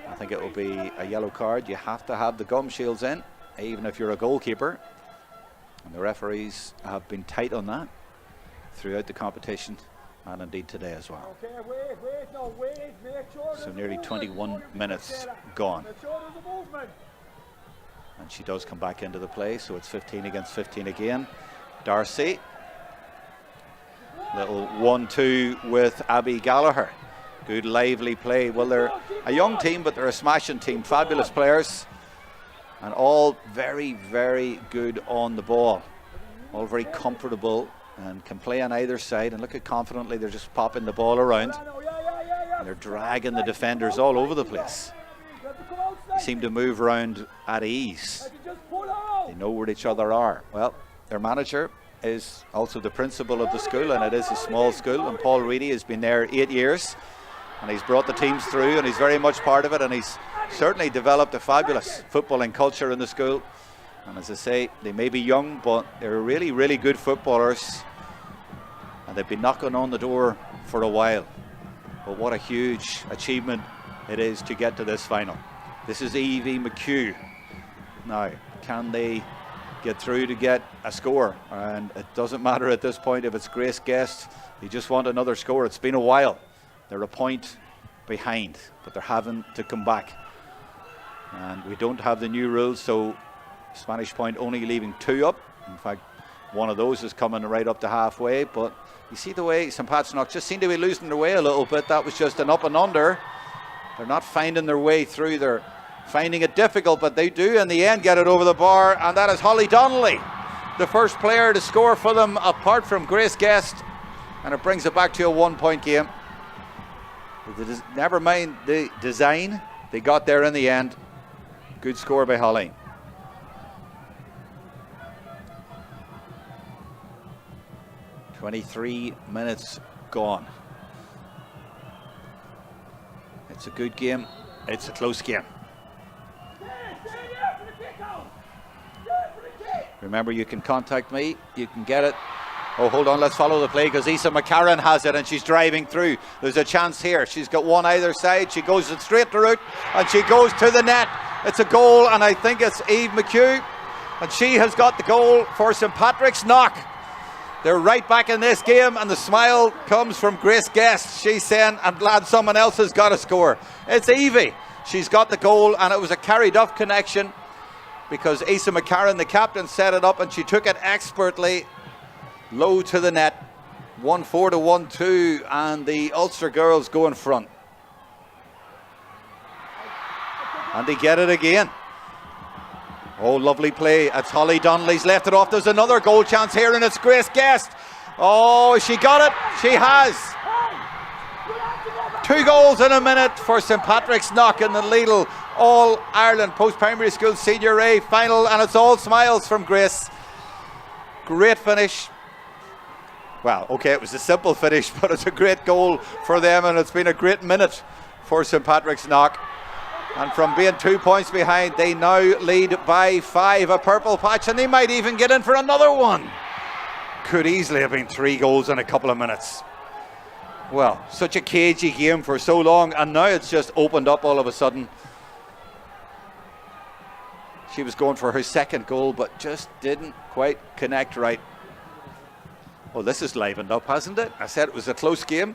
I think it will be a yellow card. You have to have the gum shields in, even if you're a goalkeeper, and the referees have been tight on that throughout the competition, and indeed today as well. So nearly 21 minutes gone, and she does come back into the play, so it's 15 against 15 again. Darcy, little 1-2 with Abby Gallagher. Good lively play. Well, they're a young team, but they're a smashing team. Fabulous players, and all very, very good on the ball. All very comfortable and can play on either side, and look at confidently they're just popping the ball around, and they're dragging the defenders all over the place. They seem to move around at ease. They know where each other are. Well, their manager is also the principal of the school, and it is a small school, and Paul Reedy has been there 8 years, and he's brought the teams through, and he's very much part of it, and he's certainly developed a fabulous footballing culture in the school. And as I say, they may be young, but they're really, really good footballers, and they've been knocking on the door for a while. But what a huge achievement it is to get to this final. This is Evie McHugh. Now, can they get through to get a score? And it doesn't matter at this point if it's Grace Guest. They just want another score. It's been a while. They're a point behind, but they're having to come back. And we don't have the new rules, so Spanish Point only leaving 2 up. In fact, one of those is coming right up to halfway, but you see the way St Pat's Knock just seem to be losing their way a little bit. That was just an up and under. They're not finding their way through. They're finding it difficult, but they do in the end get it over the bar, and that is Holly Donnelly, the first player to score for them apart from Grace Guest, and it brings it back to a 1-point game. Never mind the design, they got there in the end. Good score by Holly. "23 minutes gone. It's a good game. It's a close game. Remember, you can contact me. You can get it. Oh, hold on. Let's follow the play, because Isa McCarran has it, and she's driving through. There's a chance here. She's got one either side. She goes straight to route, and she goes to the net. It's a goal, and I think it's Eve McHugh, and she has got the goal for St Patrick's Knock. They're right back in this game, and the smile comes from Grace Guest. She's saying, I'm glad someone else has got a score. It's Evie. She's got the goal, and it was a Carrie Duff connection, because Isa McCarran, the captain, set it up, and she took it expertly low to the net. 1-4 to 1-2, and the Ulster girls go in front. And they get it again. Oh, lovely play. It's Holly Donnelly's left it off. There's another goal chance here, and it's Grace Guest. Oh, she got it. She has. 2 goals in a minute for St Patrick's Knock in the Lidl All-Ireland Post-Primary School Senior A final, and it's all smiles from Grace. Great finish. Well, okay, it was a simple finish, but it's a great goal for them, and it's been a great minute for St Patrick's Knock. And from being 2 points behind, they now lead by 5, a purple patch, and they might even get in for another one. Could easily have been 3 goals in a couple of minutes. Well, such a cagey game for so long, and now it's just opened up all of a sudden. She was going for her second goal, but just didn't quite connect right. Well, this has livened up, hasn't it? I said it was a close game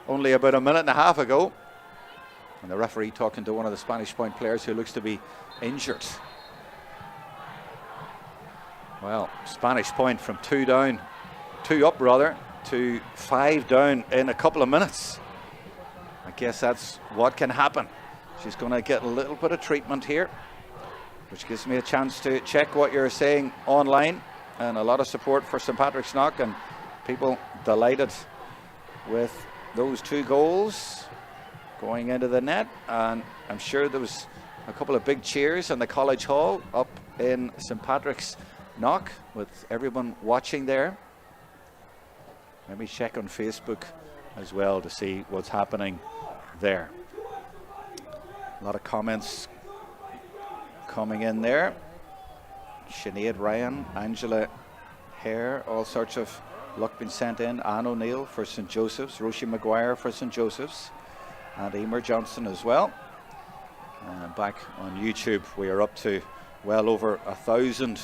only about a minute and a half ago. And the referee talking to one of the Spanish Point players who looks to be injured. Well, Spanish point from 2 down, 2 up rather, to 5 down in a couple of minutes. I guess that's what can happen. She's going to get a little bit of treatment here, which gives me a chance to check what you're saying online, and a lot of support for St Patrick's Knock and people delighted with those 2 goals going into the net. And I'm sure there was a couple of big cheers in the College Hall up in St Patrick's Knock with everyone watching there. Let me check on Facebook as well to see what's happening there. A lot of comments coming in there. Sinead Ryan, Angela Hare, all sorts of luck been sent in. Anne O'Neill for St Joseph's, Roisin Maguire for St Joseph's, and Emer Johnson as well. And back on YouTube, we are up to well over 1,000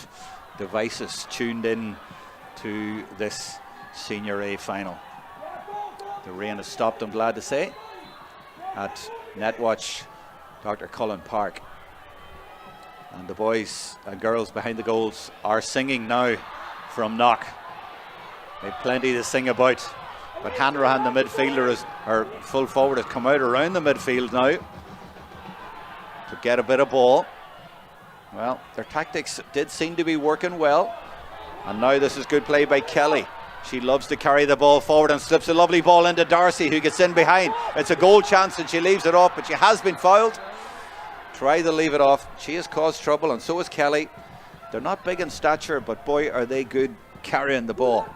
devices tuned in to this Senior A final. The rain has stopped, I'm glad to say, at Netwatch, Dr. Cullen Park. And the boys and girls behind the goals are singing now from Knock. They've plenty to sing about. But Hanrahan, the midfielder, or full forward, has come out around the midfield now to get a bit of ball. Well, their tactics did seem to be working well. And now this is good play by Kelly. She loves to carry the ball forward and slips a lovely ball into Darcy, who gets in behind. It's a goal chance and she leaves it off, but she has been fouled. Try to leave it off. She has caused trouble, and so has Kelly. They're not big in stature, but boy, are they good carrying the ball.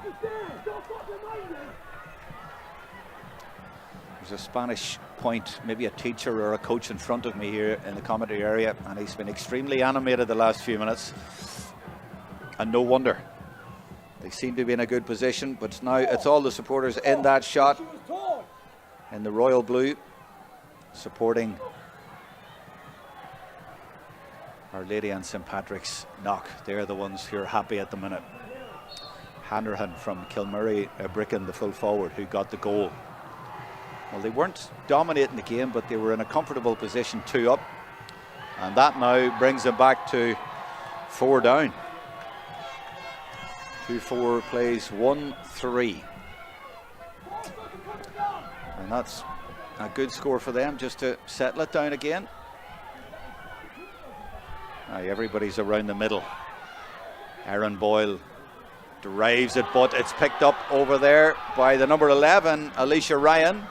There's a Spanish point, maybe a teacher or a coach in front of me here in the commentary area, and he's been extremely animated the last few minutes. And no wonder. They seem to be in a good position, but now it's all the supporters in that shot in the royal blue supporting Our Lady and St Patrick's Knock. They're the ones who are happy at the minute. Hanrahan from Kilmurray, Bricken, the full forward, who got the goal. Well, they weren't dominating the game, but they were in a comfortable position, 2 up, and that now brings them back to 4 down. 2-4 plays 1-3, and that's a good score for them just to settle it down again. Everybody's around the middle. Aaron Boyle drives it, but it's picked up over there by the number 11, Alicia Ryan.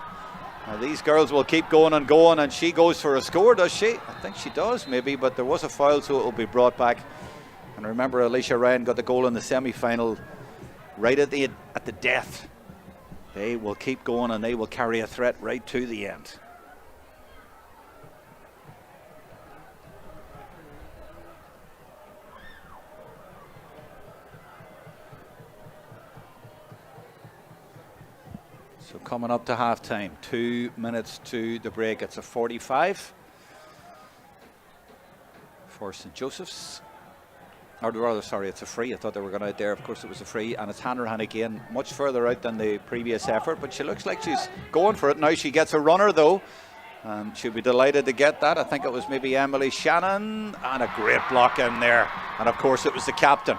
These girls will keep going and going, and she goes for a score, does she? I think she does, maybe, but there was a foul, so it will be brought back. And remember, Alicia Ryan got the goal in the semi-final right at the death. They will keep going, and they will carry a threat right to the end. So coming up to half-time, 2 minutes to the break. It's a 45 for St Joseph's. Or rather, sorry, it's a free. I thought they were going out there. Of course, it was a free. And it's Hanrahan again, much further out than the previous effort. But she looks like she's going for it. Now she gets a runner, though. And she'll be delighted to get that. I think it was maybe Emily Shannon. And a great block in there. And, of course, it was the captain.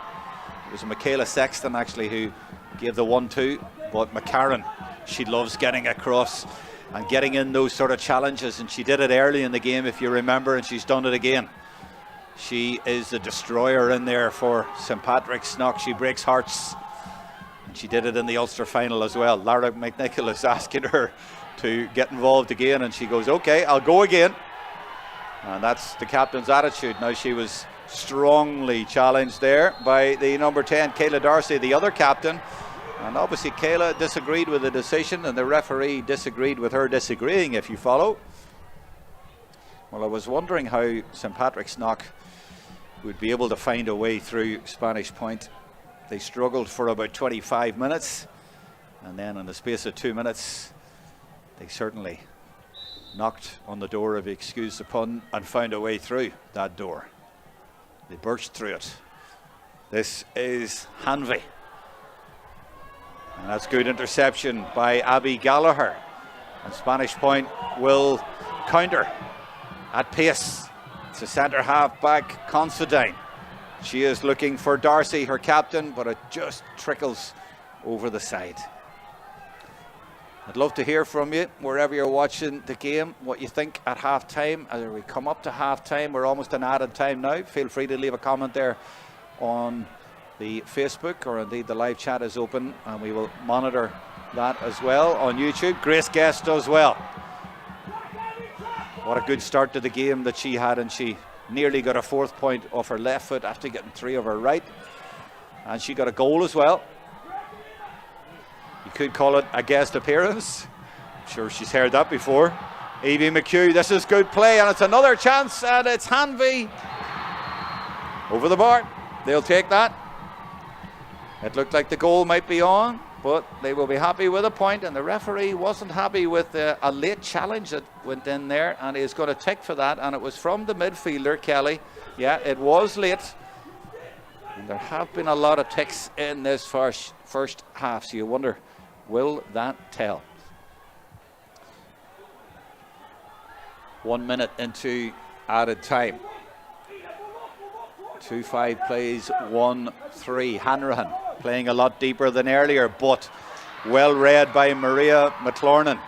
It was Michaela Sexton, actually, who gave the 1-2. But McCarran, she loves getting across and getting in those sort of challenges, and she did it early in the game, if you remember, and she's done it again. She is the destroyer in there for St Patrick's Knock. She breaks hearts, and she did it in the Ulster final as well. Lara McNicholas asking her to get involved again, and she goes, okay, I'll go again. And that's the captain's attitude. Now, she was strongly challenged there by the number 10, Kayla Darcy, the other captain. And obviously Kayla disagreed with the decision, and the referee disagreed with her disagreeing, if you follow. Well, I was wondering how St Patrick's Knock would be able to find a way through Spanish Point. They struggled for about 25 minutes, and then in the space of 2 minutes they certainly knocked on the door, if you excuse the pun, and found a way through that door. They burst through it. This is Hanvey. And that's good interception by Abby Gallagher. And Spanish Point will counter at pace. It's a centre half back, Considine. She is looking for Darcy, her captain, but it just trickles over the side. I'd love to hear from you wherever you're watching the game, what you think at half time. As we come up to half time, we're almost in added time now. Feel free to leave a comment there on the Facebook, or indeed the live chat is open, and we will monitor that as well on YouTube. Grace Guest does well. What a good start to the game that she had, and she nearly got a 4th point off her left foot after getting 3 of her right, and she got a goal as well. You could call it a guest appearance. I'm sure she's heard that before. Evie McHugh, this is good play, and it's another chance, and it's Hanvey over the bar. They'll take that. It looked like the goal might be on, but they will be happy with a point, and the referee wasn't happy with a late challenge that went in there, and he's going to tick for that, and it was from the midfielder, Kelly. Yeah, it was late. And there have been a lot of ticks in this first half, so you wonder, will that tell? 1 minute into added time. 2-5 plays 1-3. Hanrahan playing a lot deeper than earlier, but well read by Maria McLornan.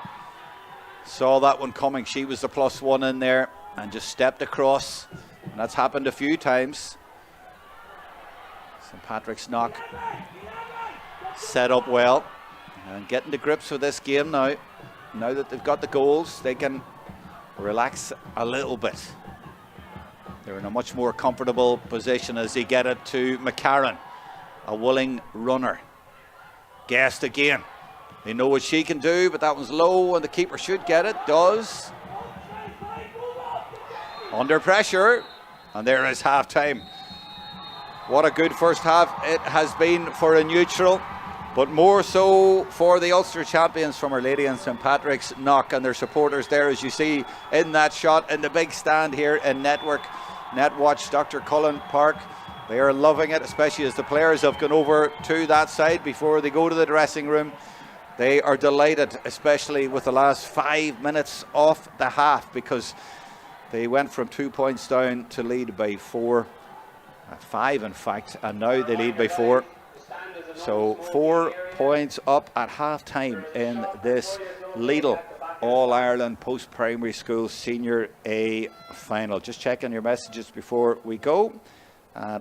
Saw that one coming. She was the +1 in there and just stepped across, and that's happened a few times. St Patrick's Knock set up well and getting to grips with this game now. Now that they've got the goals, they can relax a little bit. They're in a much more comfortable position as they get it to McCarran, a willing runner. Guest again. They know what she can do, but that one's low, and the keeper should get it. Does. Under pressure, and there is half time. What a good first half it has been for a neutral, but more so for the Ulster champions from Our Lady and St Patrick's Knock, and their supporters there, as you see in that shot in the big stand here in Netwatch, Dr. Cullen Park. They are loving it, especially as the players have gone over to that side before they go to the dressing room. They are delighted, especially with the last 5 minutes of the half, because they went from 2 points down to lead by 4. 5 in fact, and now they lead by 4. So 4 points up at half time in this Lidl All-Ireland Post-Primary School Senior A final. Just checking your messages before we go.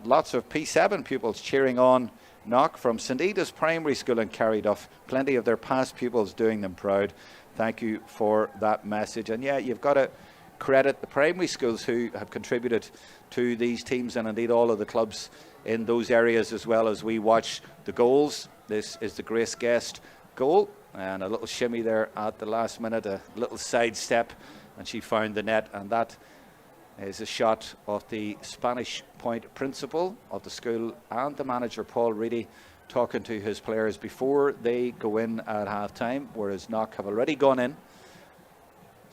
Lots of P7 pupils cheering on Knock from St Eda's Primary School in Carryduff. Plenty of their past pupils doing them proud. Thank you for that message. And yeah, you've got to credit the primary schools who have contributed to these teams, and indeed all of the clubs in those areas as well, as we watch the goals. This is the Grace Guest goal, and a little shimmy there at the last minute, a little side step, and she found the net, and that is a shot of the Spanish Point principal of the school and the manager, Paul Reedy, talking to his players before they go in at half time, whereas Knock have already gone in.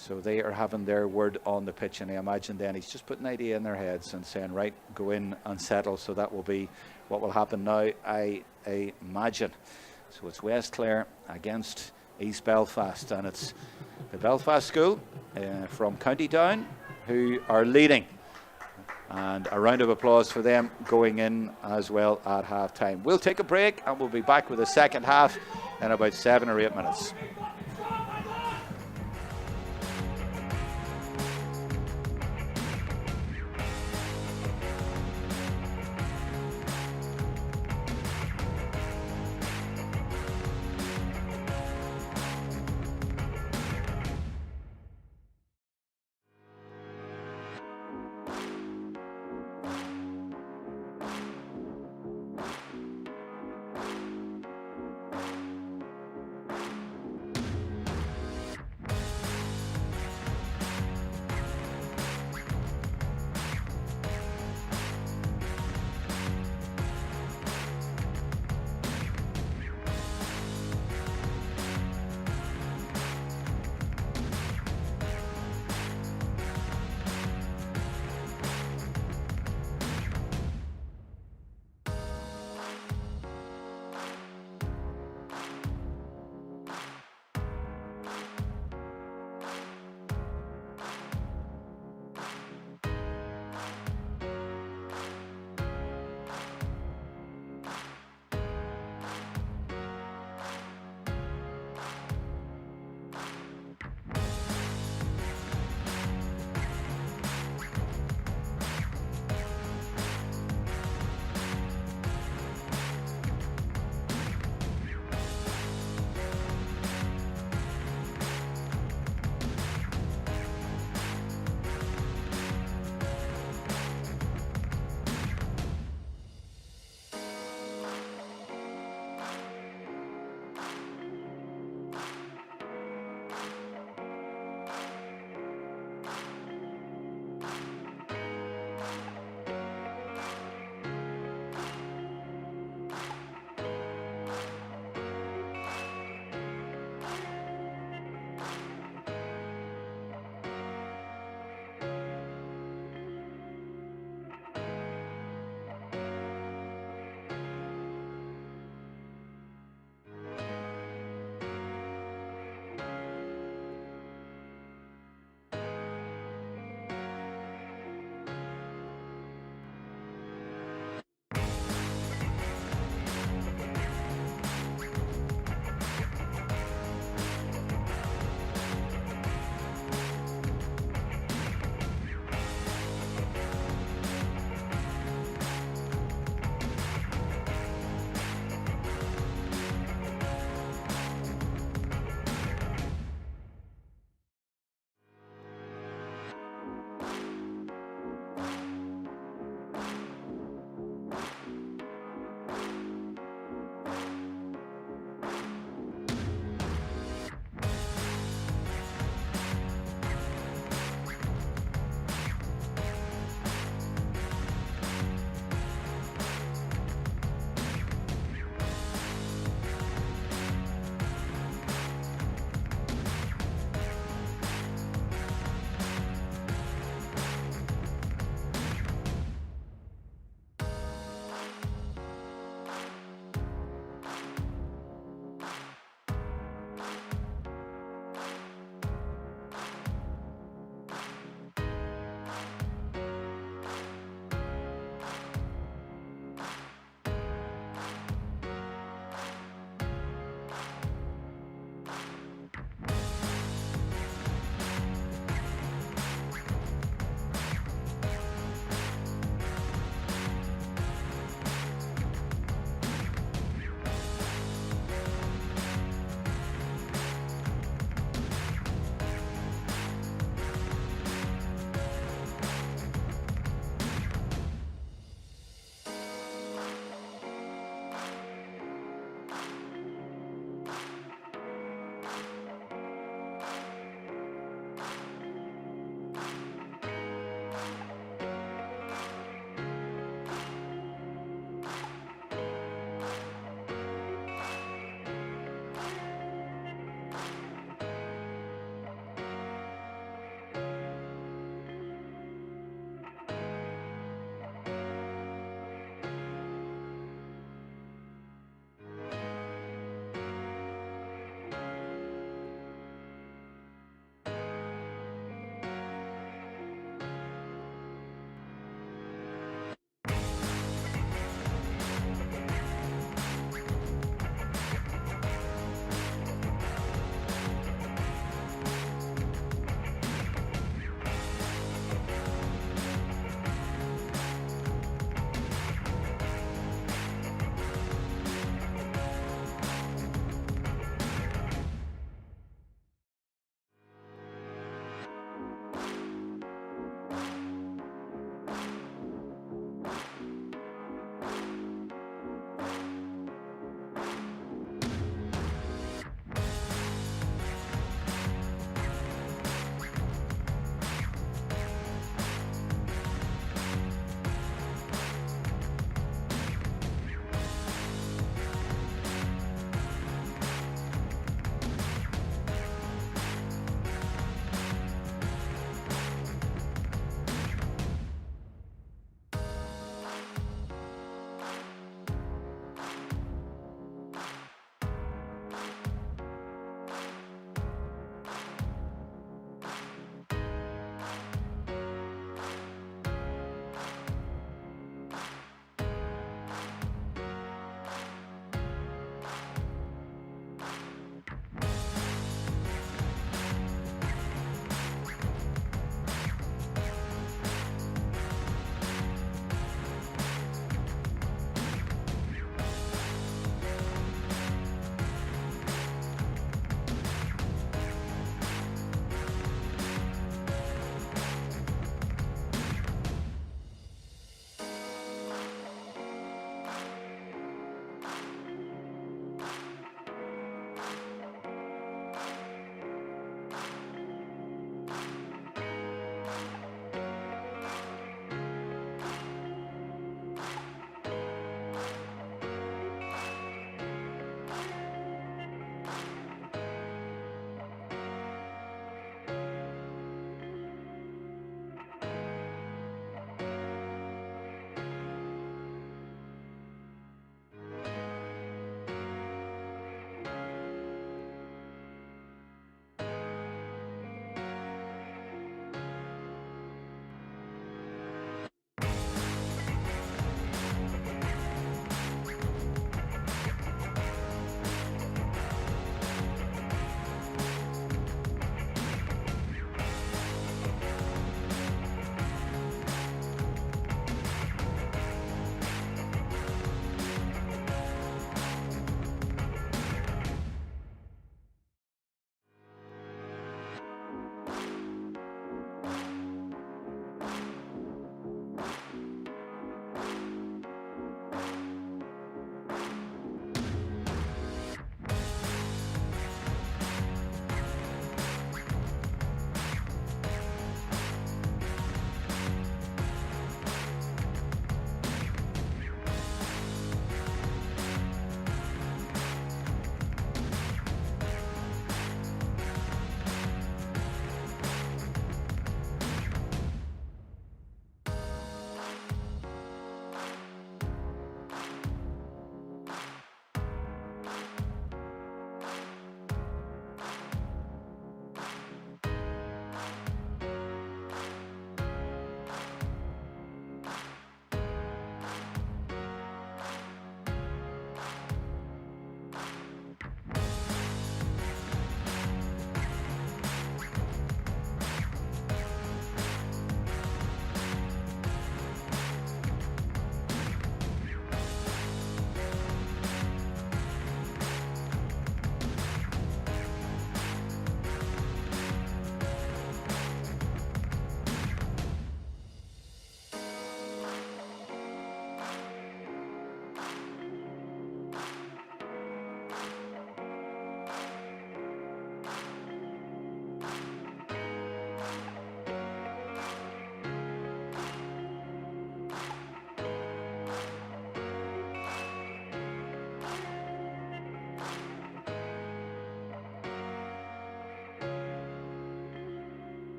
So they are having their word on the pitch, and I imagine then he's just putting an idea in their heads and saying, right, go in and settle. So that will be what will happen now, I imagine. So it's West Clare against East Belfast, and it's the Belfast school from County Down who are leading. And a round of applause for them going in as well at half time. We'll take a break, and we'll be back with the second half in about 7 or 8 minutes.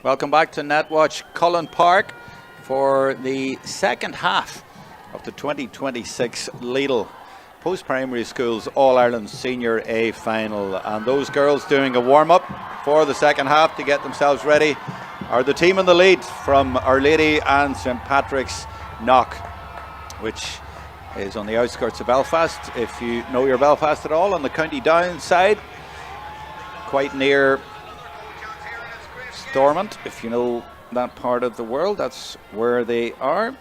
Welcome back to Netwatch Cullen Park for the second half of the 2026 Lidl Post-Primary Schools All-Ireland Senior A Final. And those girls doing a warm-up for the second half to get themselves ready are the team in the lead from Our Lady and St Patrick's Knock, which is on the outskirts of Belfast. If you know your Belfast at all, on the County Down side, quite near Stormont. If you know that part of the world, that's where they are.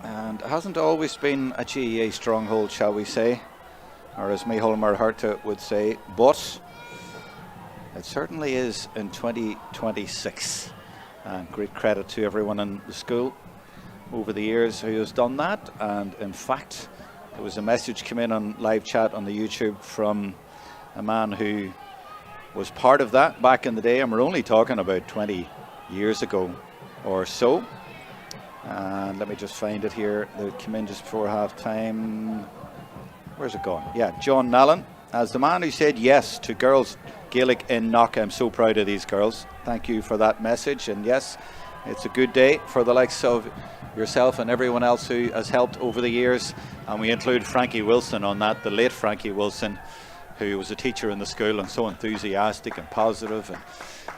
And it hasn't always been a GEA stronghold, shall we say, or as Micheál Marharta would say, but it certainly is in 2026. And great credit to everyone in the school over the years who has done that. And in fact, there was a message came in on live chat on the YouTube from a man who was part of that back in the day, and we're only talking about 20 years ago or so. And let me just find it here. They came in just before half time. Where's it gone? Yeah, John Mallon, as the man who said yes to girls Gaelic in Knock. I'm so proud of these girls. Thank you for that message. And yes, it's a good day for the likes of yourself and everyone else who has helped over the years. And we include Frankie Wilson on that, the late Frankie Wilson, who was a teacher in the school and so enthusiastic and positive, and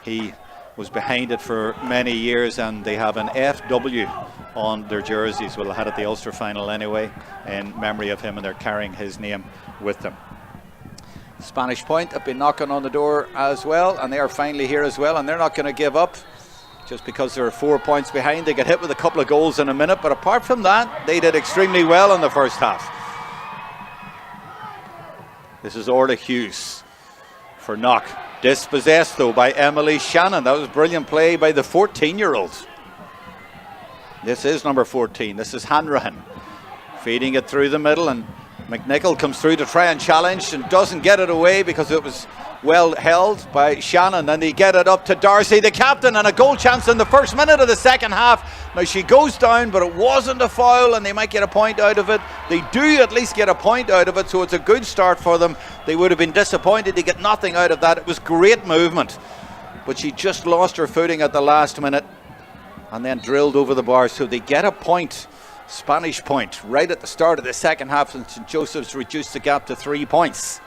he was behind it for many years. And they have an FW on their jerseys. Well, they had at the Ulster final anyway, in memory of him, and they're carrying his name with them. Spanish Point have been knocking on the door as well, and they are finally here as well, and they're not going to give up just because they're 4 points behind. They get hit with a couple of goals in a minute, but apart from that, they did extremely well in the first half. This is Orla Hughes for Knock. Dispossessed though by Emily Shannon. That was brilliant play by the 14-year-old. This is number 14. This is Hanrahan feeding it through the middle, and McNichol comes through to try and challenge and doesn't get it away because it was well held by Shannon. And they get it up to Darcy, the captain, and a goal chance in the first minute of the second half. Now she goes down, but it wasn't a foul, and they might get a point out of it. They do at least get a point out of it, so it's a good start for them. They would have been disappointed to get nothing out of that. It was great movement, but she just lost her footing at the last minute and then drilled over the bar, so they get a point. Spanish Point right at the start of the second half, and St Joseph's reduced the gap to 3 points.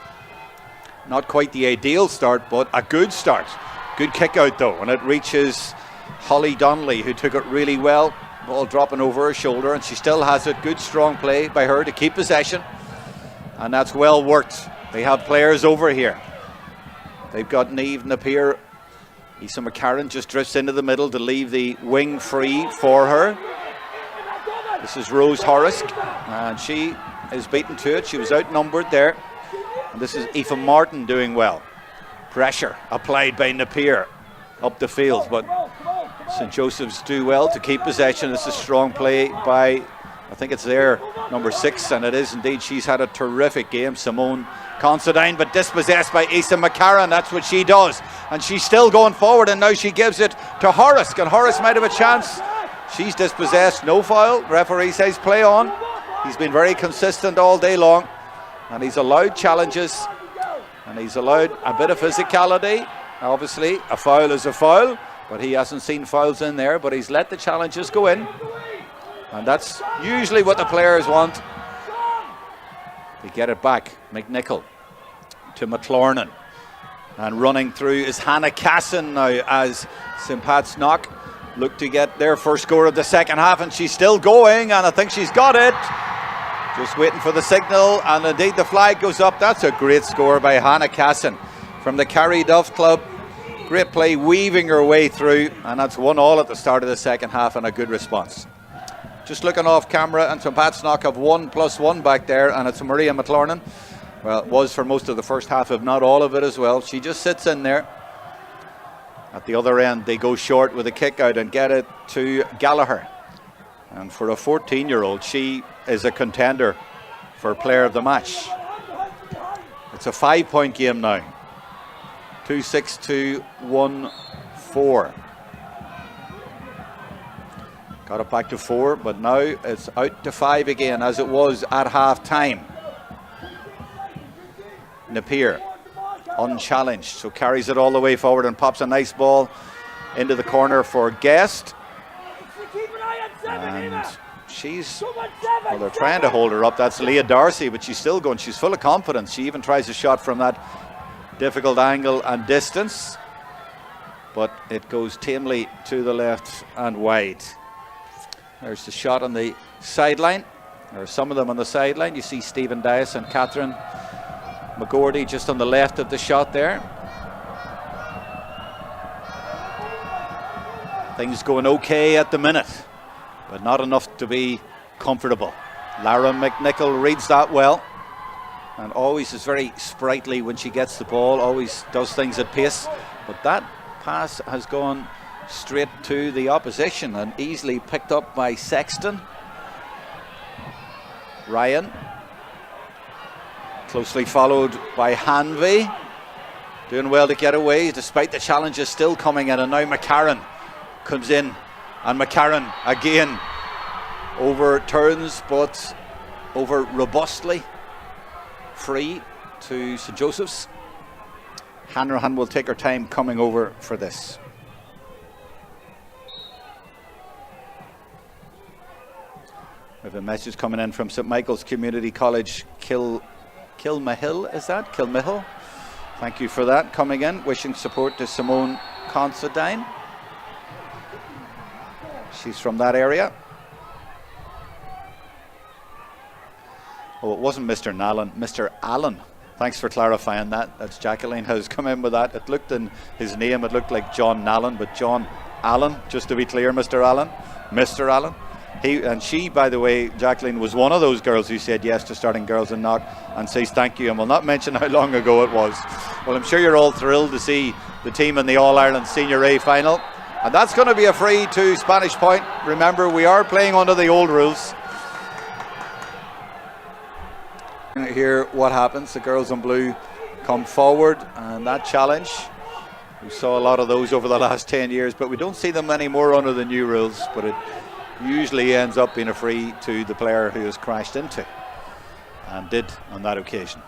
Not quite the ideal start, but a good start. Good kick out though, and it reaches Holly Donnelly, who took it really well. Ball dropping over her shoulder, and she still has it. Good strong play by her to keep possession, and that's well worked. They have players over here. They've got Niamh Napier. Isa McCarran just drifts into the middle to leave the wing free for her. This is Rose Horrisk, and she is beaten to it. She was outnumbered there. And this is Aoife Martin doing well. Pressure applied by Napier up the field, but St Joseph's do well to keep possession. This is strong play by, I think it's their number 6, and it is indeed. She's had a terrific game, Simone Considine, but dispossessed by Isa McCarran. That's what she does, and she's still going forward, and now she gives it to Horrisk, and Horrisk might have a chance. She's dispossessed, no foul. Referee says play on. He's been very consistent all day long, and he's allowed challenges, and he's allowed a bit of physicality. Obviously a foul is a foul, but he hasn't seen fouls in there, but he's let the challenges go in, and that's usually what the players want. They get it back. McNichol to McLornan, and running through is Hannah Casson now as St Pat's Knock look to get their first score of the second half, and she's still going, and I think she's got it. Just waiting for the signal, and indeed the flag goes up. That's a great score by Hannah Casson from the Carrie Duff Club. Great play, weaving her way through, and that's 1-1 at the start of the second half, and a good response. Just looking off camera, and St Pat's Knock have 1+1 back there, and it's Maria McLornan. Well, it was for most of the first half, if not all of it as well. She just sits in there. At the other end, they go short with a kick out and get it to Gallagher. And for a 14-year-old, she is a contender for player of the match. It's a 5-point game now. 2-6 to 1-4. Got it back to 4, but now it's out to 5 again, as it was at half time. Napier unchallenged. So carries it all the way forward and pops a nice ball into the corner for Guest. And she's, well, they're trying to hold her up. That's Leah Darcy, but she's still going. She's full of confidence. She even tries a shot from that difficult angle and distance, but it goes tamely to the left and wide. There's the shot on the sideline. There are some of them on the sideline. You see Stephen Dias and Catherine McGordy just on the left of the shot there. Things going okay at the minute, but not enough to be comfortable. Lara McNichol reads that well and always is very sprightly when she gets the ball, always does things at pace, but that pass has gone straight to the opposition and easily picked up by Sexton. Ryan, closely followed by Hanvey, doing well to get away despite the challenges still coming in, and now McCarran comes in, and McCarran again overturns but over robustly, free to St Joseph's. Hanrahan will take her time coming over for this. We have a message coming in from St Michael's Community College, Kilmahill, is that? Kilmahill. Thank you for that coming in, wishing support to Simone Considine. She's from that area. Oh, it wasn't Mr. Nallen, Mr. Allen. Thanks for clarifying that. That's Jacqueline has come in with that. It looked in his name, it looked like John Nallen, but John Allen, just to be clear, Mr. Allen. Mr. Allen. He and she, by the way, Jacqueline, was one of those girls who said yes to starting Girls in Knock and says thank you, and will not mention how long ago it was. Well, I'm sure you're all thrilled to see the team in the All-Ireland Senior A final, and that's going to be a free to Spanish Point. Remember, we are playing under the old rules. Hear what happens. The girls in blue come forward, and that challenge, we saw a lot of those over the last 10 years, but we don't see them anymore under the new rules, but it usually ends up being a free to the player who has crashed into, and did on that occasion.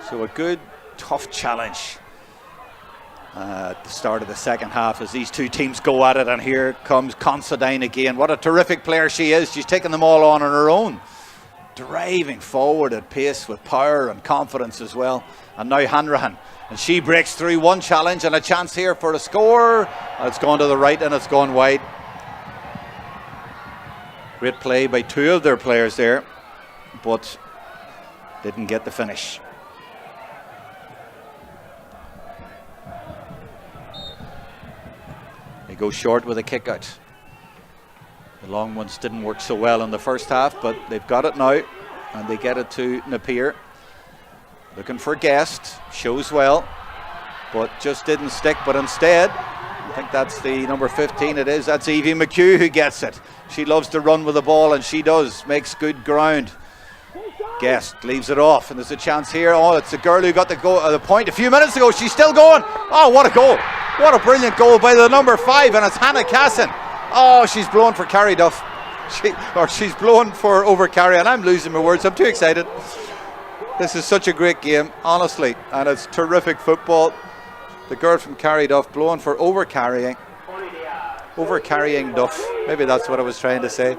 So a good tough challenge at the start of the second half as these two teams go at it, and here comes Considine again. What a terrific player she is. She's taken them all on her own, driving forward at pace with power and confidence as well. And now Hanrahan, and she breaks through. One challenge and a chance here for a score. It's gone to the right and it's gone wide. Great play by two of their players there, but didn't get the finish. They go short with a kick out. The long ones didn't work so well in the first half, but they've got it now, and they get it to Napier. Looking for Guest, shows well, but just didn't stick. But instead, I think that's the number 15 it is, that's Evie McHugh who gets it. She loves to run with the ball, and she does, makes good ground. Guest leaves it off, and there's a chance here. Oh, it's the girl who got the point a few minutes ago. She's still going. Oh, what a goal. What a brilliant goal by the number 5, and it's Hannah Casson. Oh, she's blown for Carrie Duff. She's blown for over Carrie, and I'm losing my words. I'm too excited. This is such a great game, honestly, and it's terrific football. The girl from Carrie Duff blowing for overcarrying Duff. Maybe that's what I was trying to say.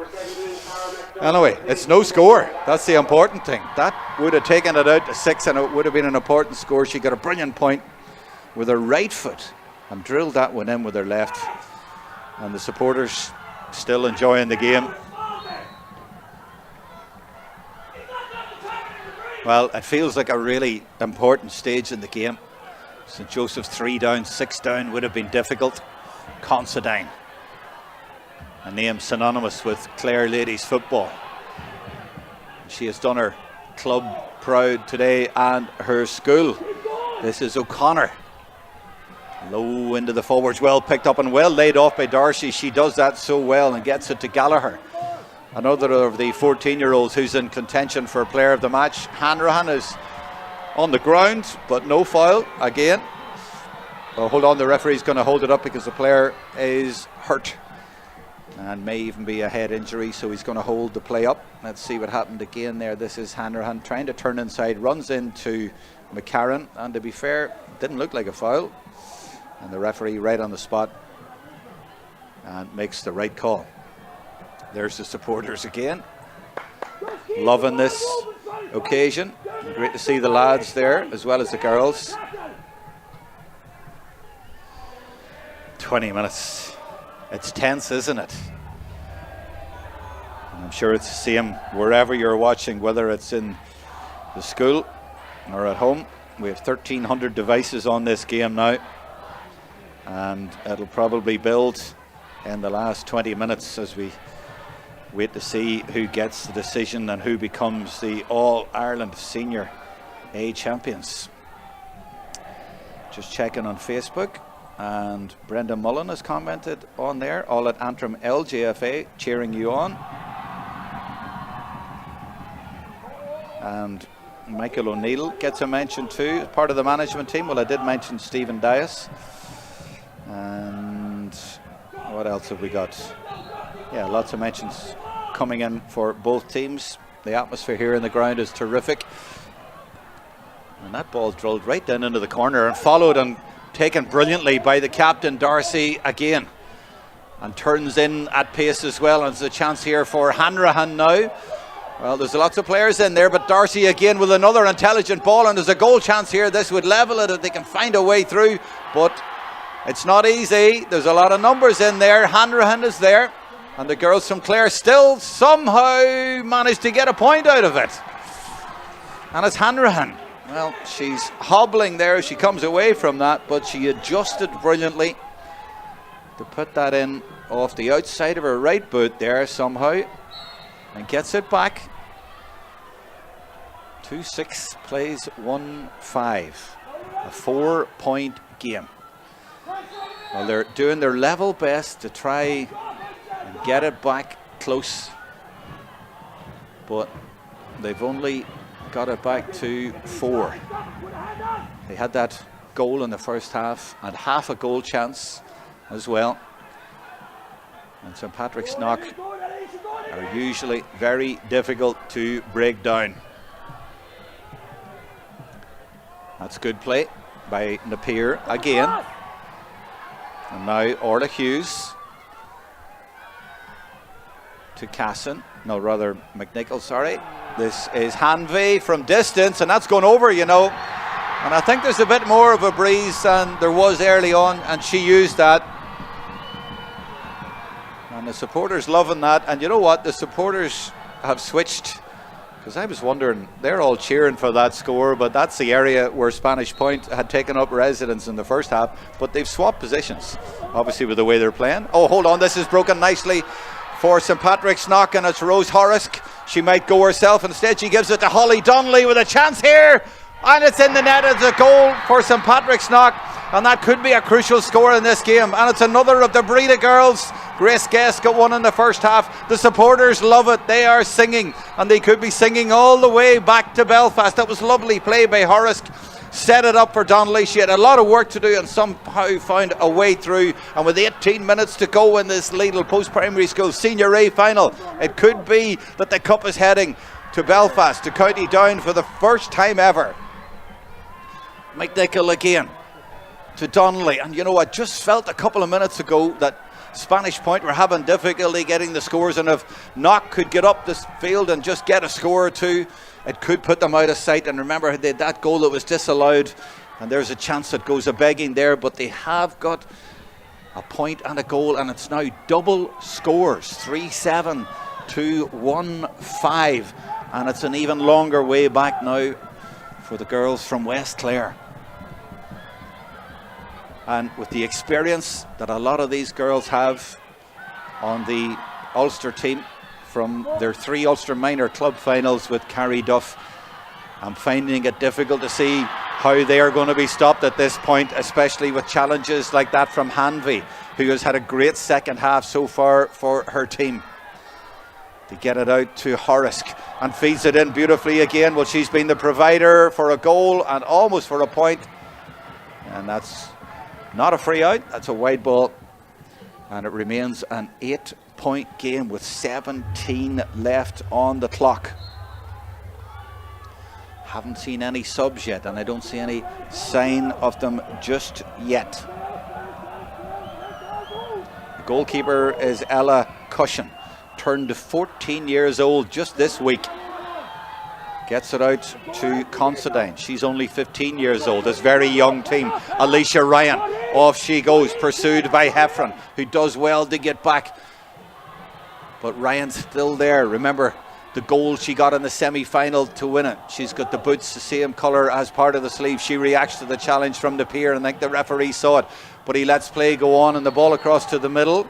Anyway, it's no score. That's the important thing. That would have taken it out to 6, and it would have been an important score. She got a brilliant point with her right foot and drilled that one in with her left. And the supporters still enjoying the game. Well, it feels like a really important stage in the game. St Joseph's 3 down, 6 down would have been difficult. Considine, a name synonymous with Clare ladies football. She has done her club proud today and her school. This is O'Connor. Low into the forwards, well picked up and well laid off by Darcy. She does that so well and gets it to Gallagher. Another of the 14-year-olds who's in contention for player of the match. Hanrahan is on the ground, but no foul again. Oh, hold on, the referee's going to hold it up because the player is hurt. and may even be a head injury, so he's going to hold the play up. Let's see what happened again there. This is Hanrahan trying to turn inside, runs into McCarran, and to be fair, didn't look like a foul, and the referee right on the spot and makes the right call. There's the supporters again, loving this occasion. Great to see the lads there as well as the girls. 20 minutes. It's tense, isn't it? And I'm sure it's the same wherever you're watching, whether it's in the school or at home. We have 1,300 devices on this game now, and it'll probably build in the last 20 minutes as we wait to see who gets the decision and who becomes the All-Ireland Senior A champions. Just checking on Facebook, and Brenda Mullen has commented on there, all at Antrim LJFA, cheering you on. And Michael O'Neill gets a mention too, part of the management team. Well, I did mention Stephen Dias. And what else have we got? Yeah, lots of mentions coming in for both teams. The atmosphere here in the ground is terrific. And that ball drilled right down into the corner and followed and taken brilliantly by the captain, Darcy, again. And turns in at pace as well. And there's a chance here for Hanrahan now. Well, there's lots of players in there, but Darcy again with another intelligent ball, and there's a goal chance here. This would level it if they can find a way through, but it's not easy. There's a lot of numbers in there. Hanrahan is there, and the girls from Clare still somehow managed to get a point out of it. And it's Hanrahan. Well, she's hobbling there as she comes away from that, but she adjusted brilliantly to put that in off the outside of her right boot there somehow, and gets it back. 2-6 plays 1-5. A 4-point game. Well, they're doing their level best to try and get it back close, but they've only got it back to 4. They had that goal in the first half and half a goal chance as well. And St Patrick's Knock are usually very difficult to break down. That's good play by Napier again. And now Orla Hughes to Casson. No, rather McNichol, sorry. This is Hanvey from distance, and that's gone over, you know. And I think there's a bit more of a breeze than there was early on, and she used that. And the supporters loving that. And you know what? The supporters have switched, because I was wondering, they're all cheering for that score, but that's the area where Spanish Point had taken up residence in the first half, but they've swapped positions, obviously, with the way they're playing. Oh, hold on, this is broken nicely for St Patrick's Knock, and it's Rose Horrisk. She might go herself. Instead, she gives it to Holly Donnelly with a chance here, and it's in the net. It's a goal for St Patrick's Knock, and that could be a crucial score in this game. And it's another of the Breda girls. Grace Guest got one in the first half. The supporters love it. They are singing, and they could be singing all the way back to Belfast. That was lovely play by Horrisk. Set it up for Donnelly. She had a lot of work to do and somehow found a way through. And with 18 minutes to go in this Lidl post-primary school Senior A final, it could be that the cup is heading to Belfast, to County Down for the first time ever. McNichol again to Donnelly. And you know, I just felt a couple of minutes ago that Spanish Point were having difficulty getting the scores, and if Knock could get up this field and just get a score or two, it could put them out of sight. And remember, they had that goal that was disallowed, and there's a chance that goes a begging there, but they have got a point and a goal, and it's now double scores, 3-7 to 1-5, and it's an even longer way back now for the girls from West Clare. And with the experience that a lot of these girls have on the Ulster team from their 3 Ulster minor club finals with Carrie Duff, I'm finding it difficult to see how they are going to be stopped at this point, especially with challenges like that from Hanvey, who has had a great second half so far for her team. To get it out to Horrisk, and feeds it in beautifully again. Well, she's been the provider for a goal and almost for a point, and that's not a free out, that's a wide ball, and it remains an 9-point game with 17 left on the clock. Haven't seen any subs yet, and I don't see any sign of them just yet. The goalkeeper is Ella Cushion, turned 14 years old just this week. Gets it out to Considine. She's only 15 years old. This very young team. Alicia Ryan, off she goes, pursued by Heffron, who does well to get back. But Ryan's still there. Remember the goal she got in the semi-final to win it. She's got the boots, the same colour as part of the sleeve. She reacts to the challenge from the pier, and I think the referee saw it. But he lets play go on, and the ball across to the middle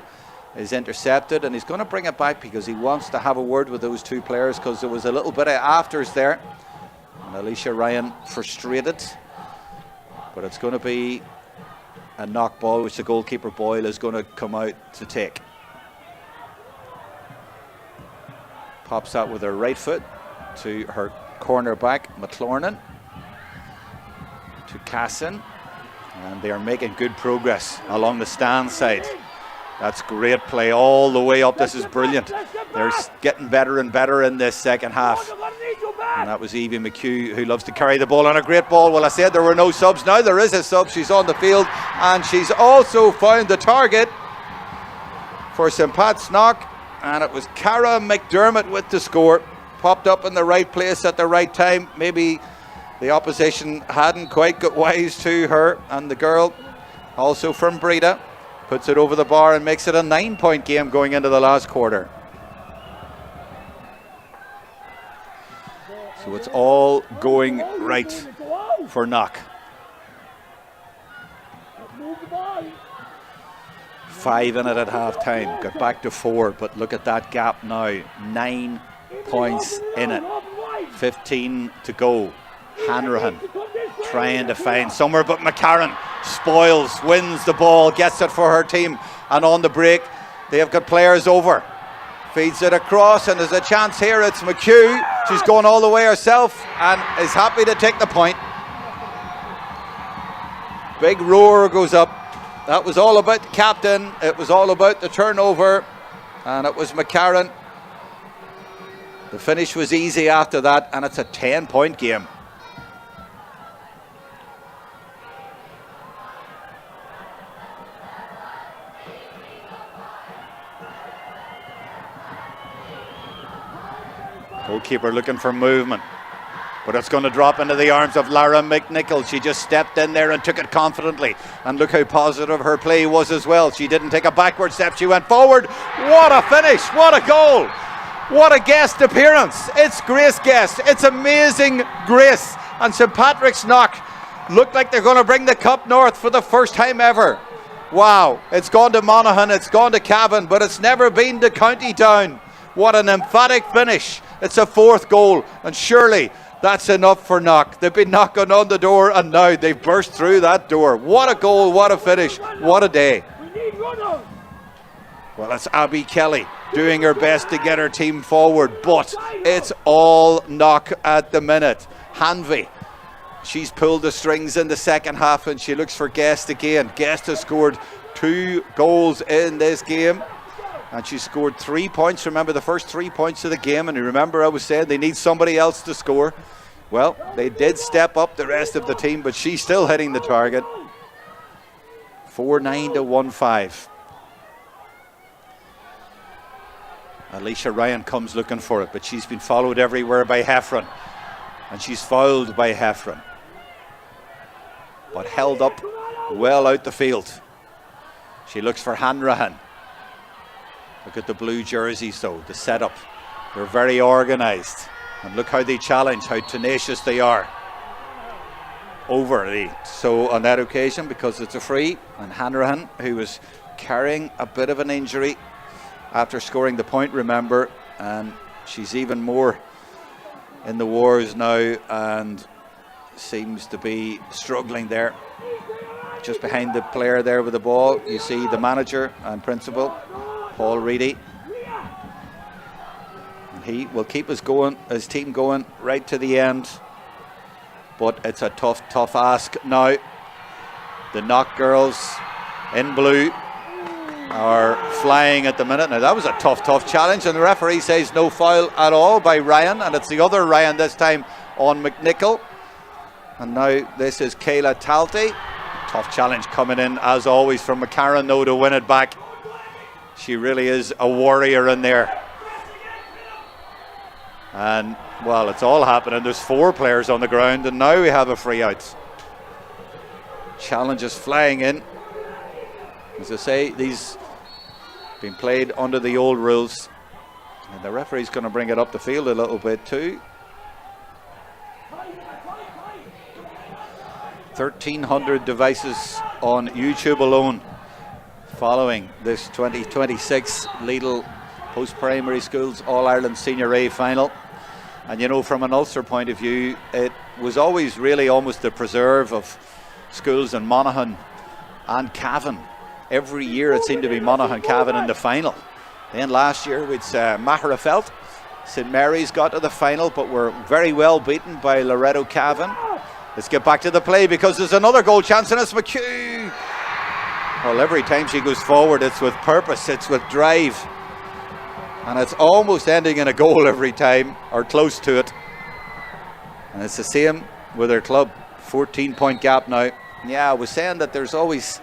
is intercepted, and he's going to bring it back because he wants to have a word with those two players, because there was a little bit of afters there, and Alicia Ryan frustrated. But it's going to be a knock ball, which the goalkeeper Boyle is going to come out to take. Pops out with her right foot to her corner back McLornan, to Casson, and they are making good progress along the stand side. That's great play all the way up. This is brilliant. They're getting better and better in this second half. And that was Evie McHugh, who loves to carry the ball on a great ball. Well, I said there were no subs. Now there is a sub. She's on the field, and she's also found the target for St. Pat's knock. And it was Cara McDermott with the score. Popped up in the right place at the right time. Maybe the opposition hadn't quite got wise to her. And the girl, also from Breda, puts it over the bar and makes it a 9-point game going into the last quarter. So it's all going right for Knock. 5 in it at half time, got back to 4, but look at that gap now. 9 points in it, 15 to go. Hanrahan trying to find somewhere, but McCarran spoils, wins the ball, gets it for her team, and on the break they have got players over. Feeds it across, and there's a chance here. It's McHugh. She's going all the way herself and is happy to take the point. Big roar goes up. That was all about the captain. It was all about the turnover, and it was McCarran. The finish was easy after that, and it's a 10-point game. Goalkeeper looking for movement, but it's going to drop into the arms of Lara McNichol. She just stepped in there and took it confidently, and look how positive her play was as well. She didn't take a backward step, she went forward. What a finish, what a goal, what a guest appearance. It's Grace Guest, it's amazing Grace, and St. Patrick's Knock look like they're going to bring the cup north for the first time ever. Wow, it's gone to Monaghan, it's gone to Cavan, but it's never been to County Down. What an emphatic finish. It's a 4th goal, and surely that's enough for Knock. They've been knocking on the door, and now they've burst through that door. What a goal, what a finish, what a day. Well, it's Abby Kelly doing her best to get her team forward, but it's all Knock at the minute. Hanvey, she's pulled the strings in the second half, and she looks for Guest again. Guest has scored 2 goals in this game, and she scored 3 points. Remember the first 3 points of the game, and remember I was saying they need somebody else to score. Well, they did step up the rest of the team, but she's still hitting the target. 4-9 to 1-5. Alicia Ryan comes looking for it, but she's been followed everywhere by Heffron, and she's fouled by Heffron, but held up well out the field. She looks for Hanrahan. Look at the blue jerseys though, the setup. They're very organised. And look how they challenge, how tenacious they are. Overly so on that occasion, because it's a free. And Hanrahan, who was carrying a bit of an injury after scoring the point, remember. And she's even more in the wars now and seems to be struggling there. Just behind the player there with the ball, you see the manager and principal, Paul Reedy, and he will keep his team going right to the end. But it's a tough ask now. The Knock girls in blue are flying at the minute. Now that was a tough challenge, and the referee says no foul at all by Ryan, and it's the other Ryan this time on McNichol. And now this is Kayla Talty. Tough challenge coming in as always from McCarran though to win it back. She really is a warrior in there. And well, it's all happening. There's 4 players on the ground, and now we have a free out. Challenges flying in. As I say, these been played under the old rules, and the referee's going to bring it up the field a little bit too. 1,300 devices on YouTube alone following this 2026 Lidl Post-Primary Schools All-Ireland Senior A final. And you know, from an Ulster point of view, it was always really almost the preserve of schools in Monaghan and Cavan. Every year it seemed to be Monaghan Cavan in the final. Then last year it's Maherafelt. St Mary's got to the final, but were very well beaten by Loreto Cavan. Let's get back to the play, because there's another goal chance, and it's McHugh. Well, every time she goes forward, it's with purpose, it's with drive. And it's almost ending in a goal every time, or close to it. And it's the same with her club. 14-point gap now. Yeah, I was saying that there's always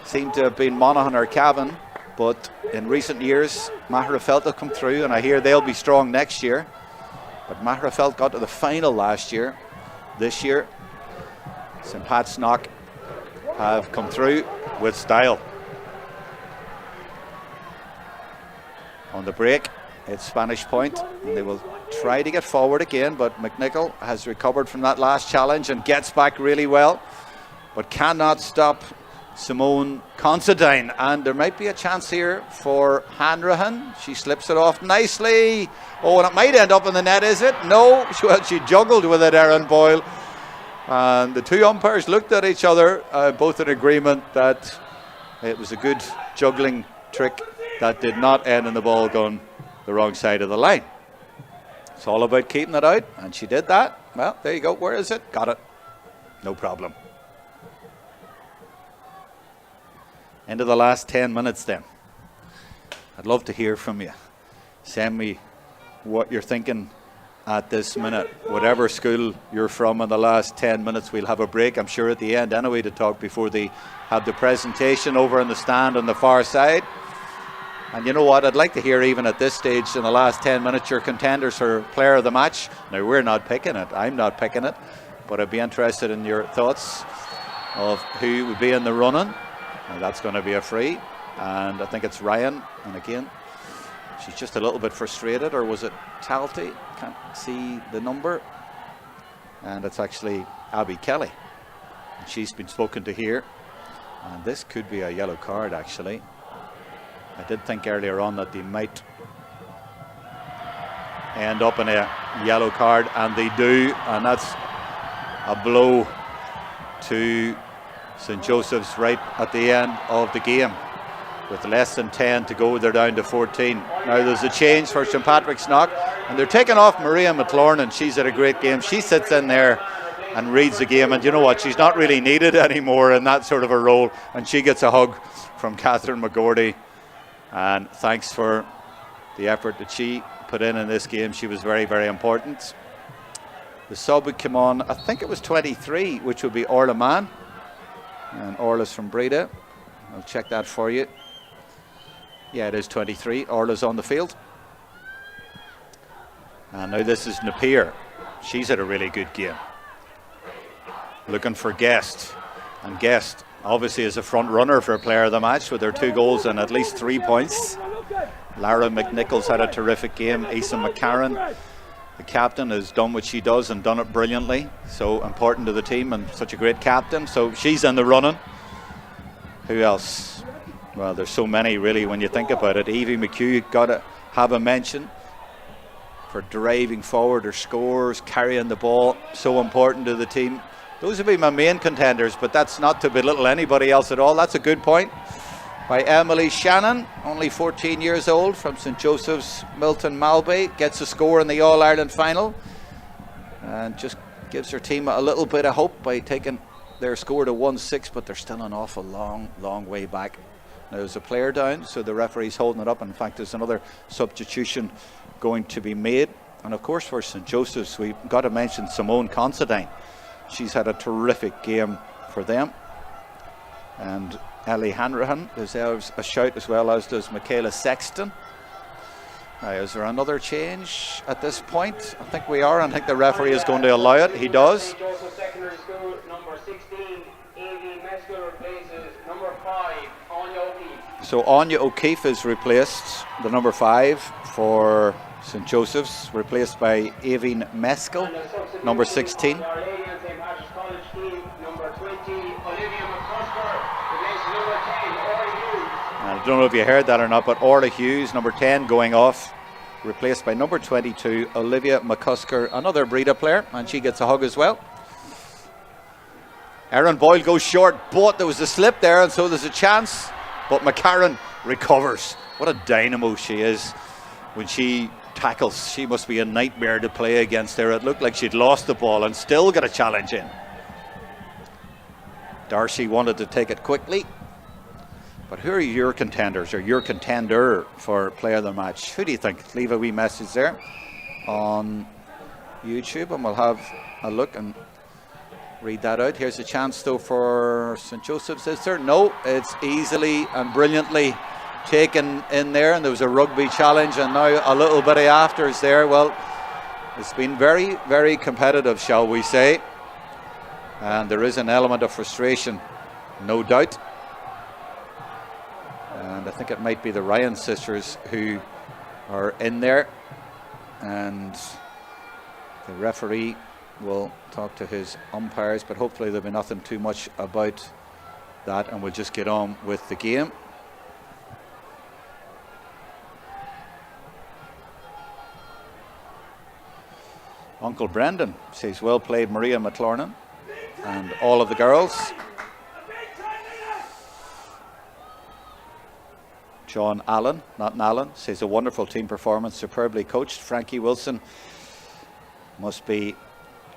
seemed to have been Monaghan or Cavan, but in recent years, Maherafelt have come through, and I hear they'll be strong next year. But Maherafelt got to the final last year. This year, St Pat's Knock have come through with style. On the break, it's Spanish point, and they will try to get forward again, but McNichol has recovered from that last challenge and gets back really well, but cannot stop Simone Considine, and there might be a chance here for Hanrahan. She slips it off nicely. Oh, and it might end up in the net, is it? No, well, she juggled with it, Erin Boyle, and the 2 umpires looked at each other, both in agreement that it was a good juggling trick that did not end in the ball going the wrong side of the line. It's all about keeping it out, and she did that. Well, there you go. Where is it? Got it. No problem. Into the last 10 minutes then. I'd love to hear from you. Send me what you're thinking at this minute. Whatever school you're from in the last 10 minutes, we'll have a break, I'm sure, at the end anyway, to talk before they have the presentation over in the stand on the far side. And you know what, I'd like to hear, even at this stage in the last 10 minutes, your contenders for player of the match. Now, we're not picking it, I'm not picking it, but I'd be interested in your thoughts of who would be in the running. Now, that's going to be a free, and I think it's Ryan, and again, she's just a little bit frustrated, or was it Talty? Can't see the number. And it's actually Abby Kelly. She's been spoken to here, and this could be a yellow card actually. I did think earlier on that they might end up in a yellow card, and they do, and that's a blow to St Joseph's right at the end of the game. With less than 10 to go, they're down to 14. Now there's a change for St Patrick's Knock, and they're taking off Maria McLaurin. She's had a great game. She sits in there and reads the game, and you know what, she's not really needed anymore in that sort of a role, and she gets a hug from Catherine McGordy. And thanks for the effort that she put in this game. She was very, very important. The sub would come on, I think it was 23, which would be Orla Mann. And Orla's from Breda. I'll check that for you. Yeah, it is 23. Orla's on the field. And now this is Napier. She's had a really good game. Looking for Guest. And Guest obviously is a front runner for a player of the match with her 2 goals and at least 3 points. Lara McNichol's had a terrific game. Asa McCarran, the captain, has done what she does and done it brilliantly. So important to the team and such a great captain. So she's in the running. Who else? Well, there's so many really when you think about it. Evie McHugh got to have a mention for driving forward her scores, carrying the ball. So important to the team. Those would be my main contenders, but that's not to belittle anybody else at all. That's a good point by Emily Shannon, only 14 years old, from St Joseph's Milton Malbay. Gets a score in the All-Ireland final and just gives her team a little bit of hope by taking their score to 1-6, but they're still an awful long way back. There's a player down, so the referee's holding it up. In fact, there's another substitution going to be made. And of course, for St. Joseph's, we've got to mention Simone Considine. She's had a terrific game for them. And Ellie Hanrahan deserves a shout, as well as does Michaela Sexton. Is there another change at this point? I think we are. I think the referee is going to allow it. He does. So Anya O'Keefe is replaced, the number 5 for St. Joseph's, replaced by Avine Meskel, number 16. I don't know if you heard that or not, but Orla Hughes, number 10, going off, replaced by number 22, Olivia McCusker, another Breda player, and she gets a hug as well. Erin Boyle goes short, but there was a slip there, and so there's a chance, but McCarran recovers. What a dynamo she is when she tackles. She must be a nightmare to play against her. It looked like she'd lost the ball and still got a challenge in. Darcy wanted to take it quickly. But who are your contenders, or your contender for player of the match? Who do you think? Leave a wee message there on YouTube and we'll have a look and read that out. Here's a chance though for St. Joseph's, is there? No, it's easily and brilliantly taken in there, and there was a rugby challenge, and now a little bit of afters there. Well, it's been very, very competitive, shall we say, and there is an element of frustration, no doubt. And I think it might be the Ryan sisters who are in there, and the referee will talk to his umpires, but hopefully there'll be nothing too much about that, and we'll just get on with the game. Uncle Brendan says, well played, Maria McLornan and all of the girls. John Allen, not Allen, says a wonderful team performance, superbly coached. Frankie Wilson must be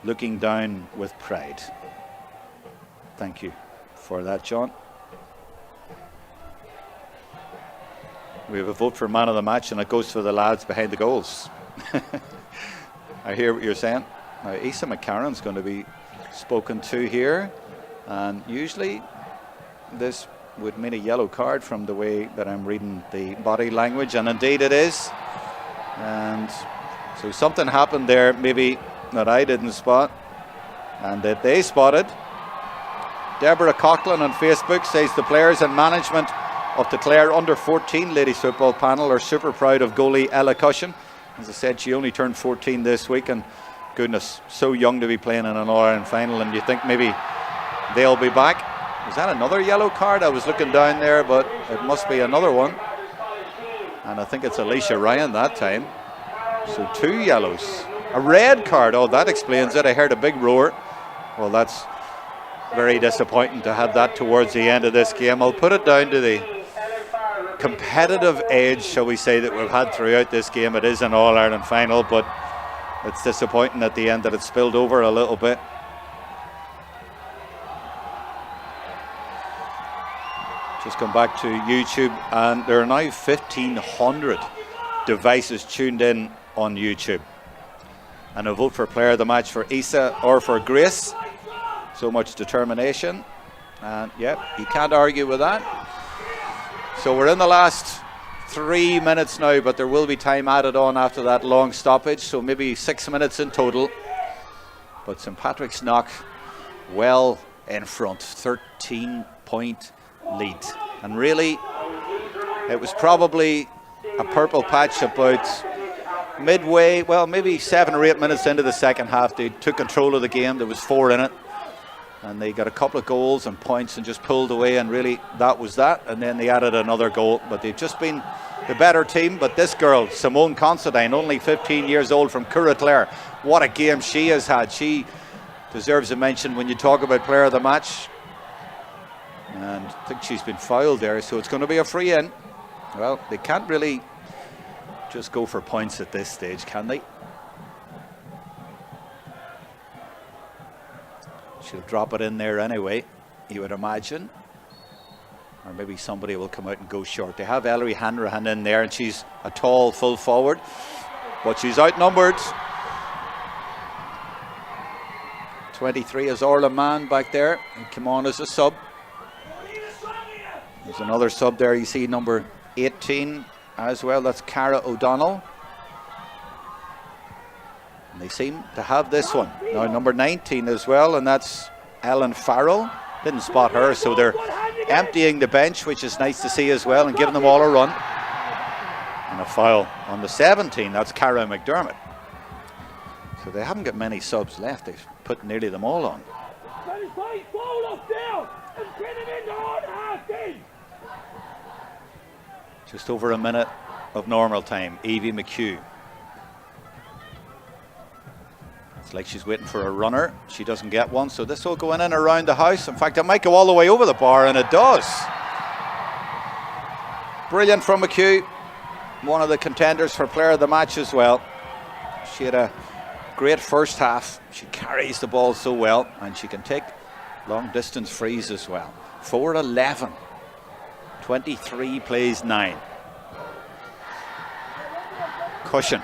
looking down with pride. Thank you for that, John. We have a vote for man of the match, and it goes for the lads behind the goals. I hear what you're saying. Now, Issa McCarran's going to be spoken to here, and usually this would mean a yellow card from the way that I'm reading the body language, and indeed it is. And so something happened there maybe that I didn't spot and that they spotted. Deborah Coughlin on Facebook says the players and management of the Clare under 14 ladies football panel are super proud of goalie Ella Cushion. As I said, she only turned 14 this week, and goodness, so young to be playing in an All-Ireland final, and you think maybe they'll be back. Is that another yellow card? I was looking down there, but it must be another one. And I think it's Alicia Ryan that time. So 2 yellows. A red card, oh, that explains it. I heard a big roar. Well, that's very disappointing to have that towards the end of this game. I'll put it down to the competitive edge, shall we say, that we've had throughout this game. It is an All-Ireland final, but it's disappointing at the end that it spilled over a little bit. Just come back to YouTube, and there are now 1,500 devices tuned in on YouTube. And a vote for player of the match for Issa or for Grace. So much determination, and yeah, you can't argue with that. So we're in the last 3 minutes now, but there will be time added on after that long stoppage, so maybe 6 minutes in total. But St. Patrick's Knock well in front, 13-point lead. And really, it was probably a purple patch about midway, well, maybe 7 or 8 minutes into the second half. They took control of the game. There was 4 in it, and they got a couple of goals and points and just pulled away, and really that was that. And then they added another goal, but they've just been the better team. But this girl, Simone Considine, only 15 years old, from Clare, what a game she has had. She deserves a mention when you talk about player of the match. And I think she's been fouled there, so it's going to be a free in. Well, they can't really just go for points at this stage, can they? She'll drop it in there anyway, you would imagine. or maybe somebody will come out and go short. They have Ellery Hanrahan in there, and she's a tall full forward, but she's outnumbered. 23 is Orla Mann back there, and come on as a sub. There's another sub there, you see number 18 as well, that's Cara O'Donnell. And they seem to have this one. Now number 19 as well, and that's Ellen Farrell. Didn't spot her, so they're emptying the bench, which is nice to see as well, and giving them all a run. And a foul on the 17, that's Cara McDermott. So they haven't got many subs left, they've put nearly them all on. Just over a minute of normal time, Evie McHugh. It's like she's waiting for a runner. She doesn't get one, so this will go in and around the house. In fact, it might go all the way over the bar, and it does. Brilliant from McHugh. One of the contenders for player of the match as well. She had a great first half. She carries the ball so well, and she can take long distance frees as well. 4-11. 23 plays 9. Cushion,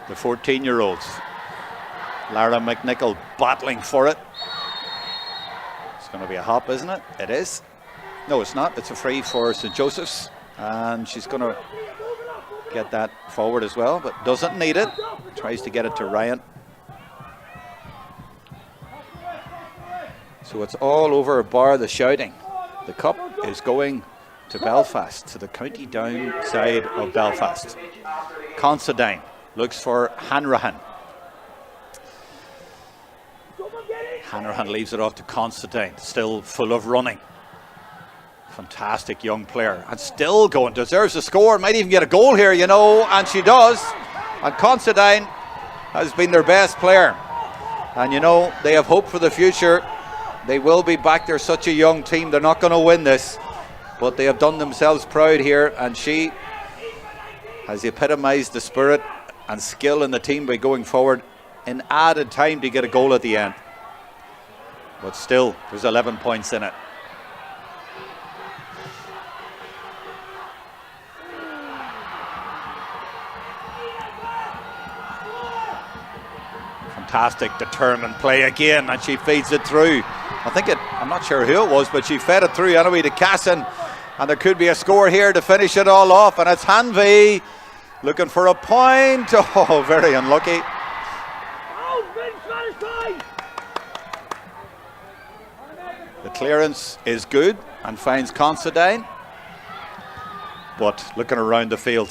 the 14-year-olds. Lara McNichol battling for it. It's going to be a hop, isn't it? It is. No, it's not. It's a free for St. Joseph's. And she's going to get that forward as well, but doesn't need it. Tries to get it to Ryan. So it's all over bar the shouting. The cup is going to Belfast, to the county down side of Belfast. Considine looks for Hanrahan. Hanrahan leaves it off to Considine, still full of running. Fantastic young player, and still going, deserves a score, might even get a goal here, you know, and she does. And Considine has been their best player. And you know, they have hope for the future. They will be back. They're such a young team, they're not going to win this. But they have done themselves proud here, and she has epitomised the spirit and skill in the team by going forward in added time to get a goal at the end. But still, there's 11 points in it. Fantastic, determined play again, and she feeds it through. I'm not sure who it was, but she fed it through anyway to Casson. And there could be a score here to finish it all off, and it's Hanvey looking for a point. Oh, very unlucky. The clearance is good and finds Considine, but looking around the field,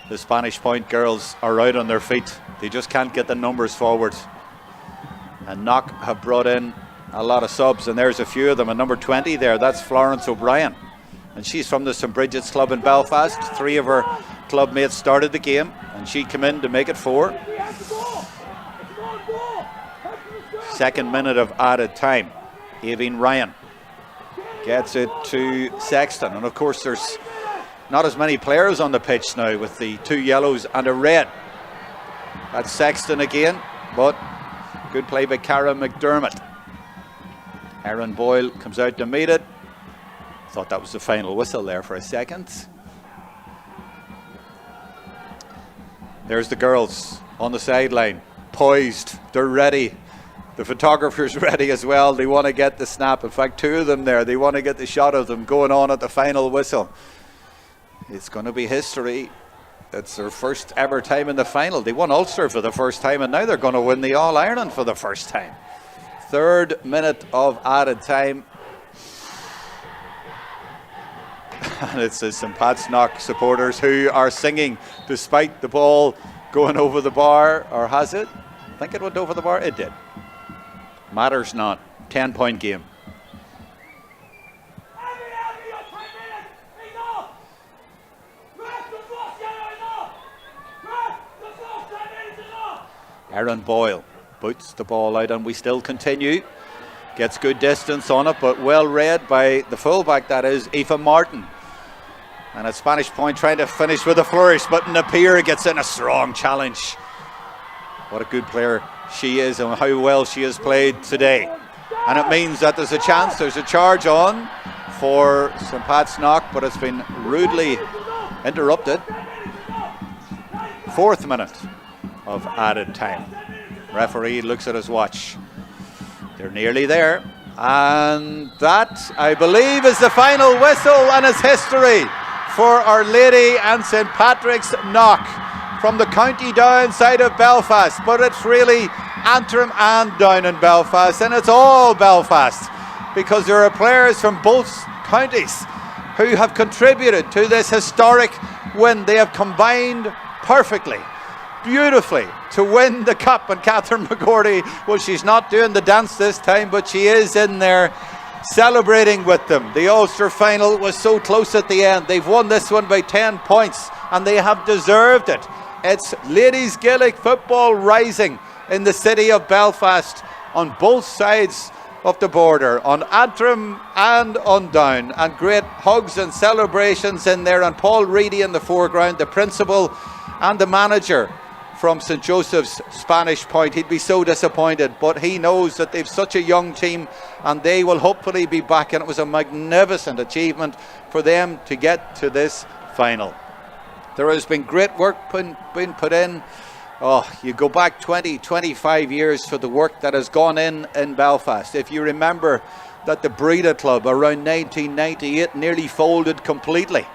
the Spanish Point girls are out on their feet. They just can't get the numbers forward. And Knock have brought in a lot of subs, and there's a few of them. And number 20 there, that's Florence O'Brien, and she's from the St. Bridget's Club in Belfast. 3 of her club mates started the game, and she came in to make it 4. Second minute of added time. Aveen Ryan gets it to Sexton, and of course there's not as many players on the pitch now with the 2 yellows and a red. That's Sexton again, but good play by Cara McDermott. Erin Boyle comes out to meet it. Thought that was the final whistle there for a second. There's the girls on the sideline, poised, they're ready. The photographer's ready as well. They want to get the snap. In fact, 2 of them there, they want to get the shot of them going on at the final whistle. It's going to be history. It's their first ever time in the final. They won Ulster for the first time, and now they're going to win the All-Ireland for the first time. 3rd minute of added time. And it's the St. Pat's Knock supporters who are singing despite the ball going over the bar. Or has it? I think it went over the bar. It did. Matters not. 10-point game. Erin Boyle boots the ball out, and we still continue. Gets good distance on it, but well read by the fullback, that is Aoife Martin. And at Spanish Point trying to finish with a flourish, but Napier gets in a strong challenge. What a good player she is, and how well she has played today. And it means that there's a chance, there's a charge on for St. Pat's knock, but it's been rudely interrupted. 4th minute of added time. Referee looks at his watch. They're nearly there. And that, I believe, is the final whistle, and it's history for Our Lady and St. Patrick's knock from the county down side of Belfast. But it's really Antrim and down in Belfast, and it's all Belfast, because there are players from both counties who have contributed to this historic win. They have combined perfectly, beautifully, to win the cup. And Catherine McGordy, well, she's not doing the dance this time, but she is in there celebrating with them. The Ulster final was so close at the end. They've won this one by 10 points, and they have deserved it. It's ladies Gaelic football rising in the city of Belfast on both sides of the border, on Antrim and on Down, and great hugs and celebrations in there. And Paul Reedy in the foreground, the principal and the manager from St. Joseph's Spanish Point. He'd be so disappointed, but he knows that they've such a young team and they will hopefully be back, and it was a magnificent achievement for them to get to this final. There has been great work been put in. Oh, you go back 20, 25 years for the work that has gone in Belfast. If you remember that the Breda Club around 1998 nearly folded completely.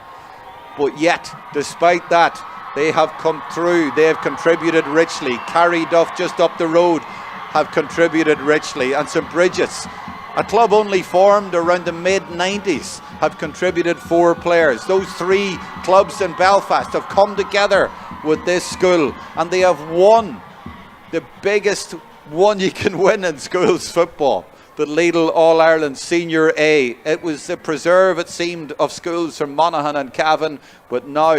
But yet, despite that, they have come through. They have contributed richly. Carrie Duff just up the road have contributed richly. And St. Bridget's, a club only formed around the mid-90s, have contributed 4 players. Those 3 clubs in Belfast have come together with this school, and they have won the biggest one you can win in schools football, the Lidl All-Ireland Senior A. It was the preserve, it seemed, of schools from Monaghan and Cavan, but now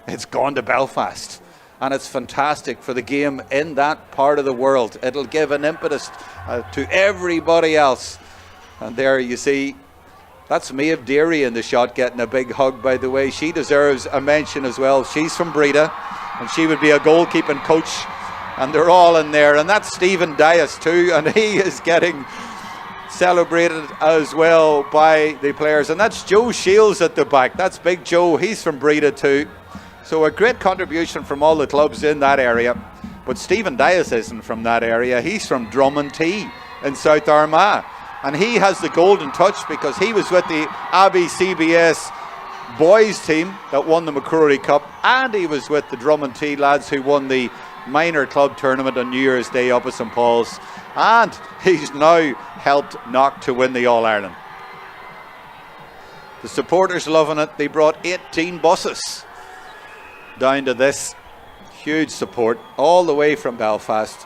it's gone to Belfast, and it's fantastic for the game in that part of the world. It'll give an impetus to everybody else. And there you see, that's Maeve Deary in the shot, getting a big hug, by the way. She deserves a mention as well. She's from Breda, and she would be a goalkeeping coach, and they're all in there. And that's Stephen Dias too, and he is getting celebrated as well by the players. And that's Joe Shields at the back. That's Big Joe. He's from Breda too. So a great contribution from all the clubs in that area. But Stephen Dias isn't from that area. He's from Drummondtee in South Armagh. And he has the golden touch because he was with the Abbey CBS boys team that won the McCrory Cup, and he was with the Drummondtee lads who won the minor club tournament on New Year's Day up at St. Paul's, and he's now helped Knock to win the All-Ireland. The supporters loving it. They brought 18 buses down to this. Huge support all the way from Belfast.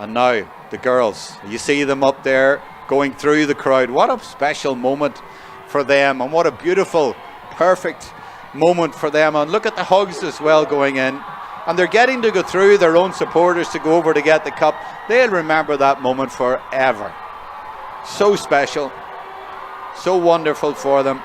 And now the girls, you see them up there going through the crowd. What a special moment for them, and what a beautiful, perfect moment for them. And look at the hugs as well going in, and they're getting to go through their own supporters to go over to get the cup. They'll remember that moment forever. So special, so wonderful for them,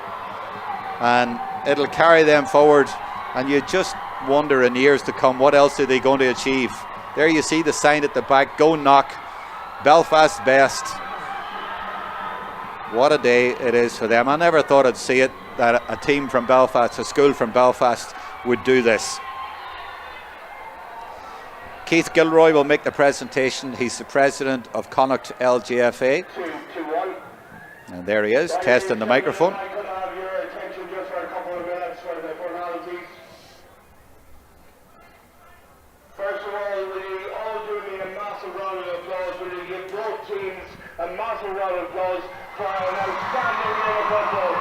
and it'll carry them forward. And you just wonder in years to come, what else are they going to achieve? There you see the sign at the back, Go Knock, Belfast's best. What a day it is for them. I never thought I'd see it, that a team from Belfast, a school from Belfast, would do this. Keith Gilroy will make the presentation. He's the president of Connacht LGFA. And there he is, testing the microphone.
First of all, we all do need a massive round of applause. We give both teams a massive round of applause for an outstanding game of football.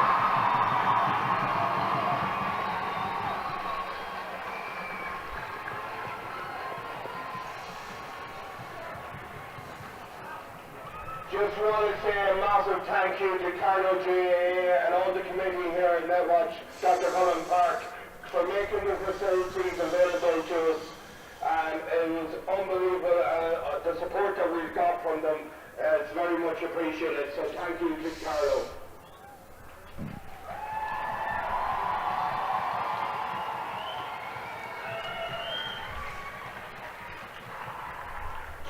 Just want to say a massive thank you to Carlo GAA and all the committee here at Netwatch, Dr. Cullen Park, for making the facilities available to us. And it was unbelievable, the support that we've got from them. It's very much appreciated, so thank you to Carlo.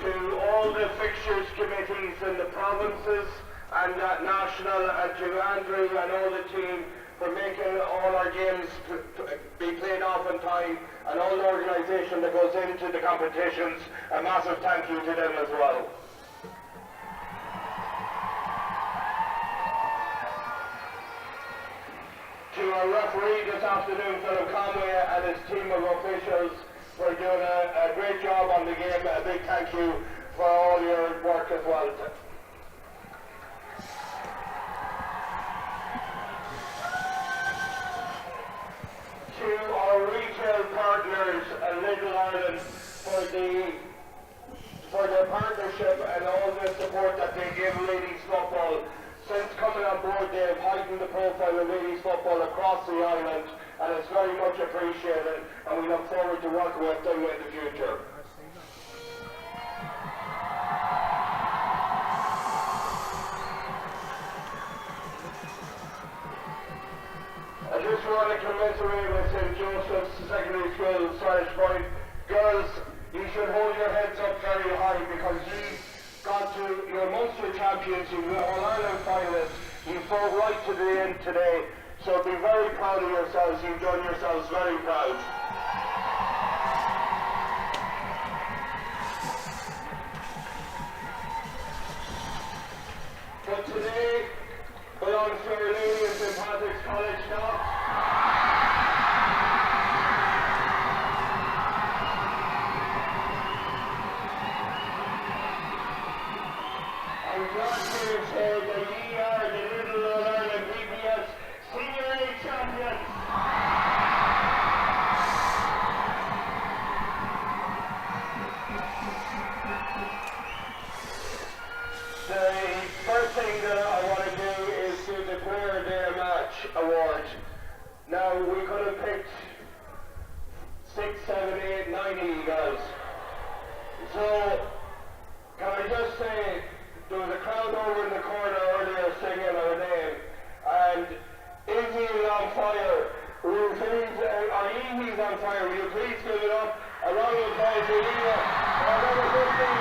To all the fixtures committees in the provinces and National, and to Andrew and all the team for making all our games be played off on time, and all the organisation that goes into the competitions. A massive thank you to them as well. To our referee this afternoon, Philip Conway, and his team of officials for doing a great job on the game. A big thank you for all your work as well. To our retail partners at Lidl Ireland for their partnership and all the support that they give ladies football. Since coming on board, they have heightened the profile of ladies football across the island, and it's very much appreciated, and we look forward to working with them in the future. I just want to commiserate with St. Joseph's Secondary School, Swash Point. Girls, you should hold your heads up very high, because you got to, you're Munster champions, you're All-Ireland finalists, you fought right to the end today, so be very proud of yourselves. You've done yourselves very proud. But today belongs to Our Lady of St. Patrick's College now. I'm glad to say that we are the Lidl All-Ireland PPS Senior A champions. The first thing that I want to do is to declare their match award. Now, we could have picked 6, 7, 8, 9 of you guys. So, can I just say, there was a crowd over in the corner earlier singing our name, and Izzy is on fire. Will you please, Evie's on fire. Will you please give it up? A round of applause for Eva. Another good thing.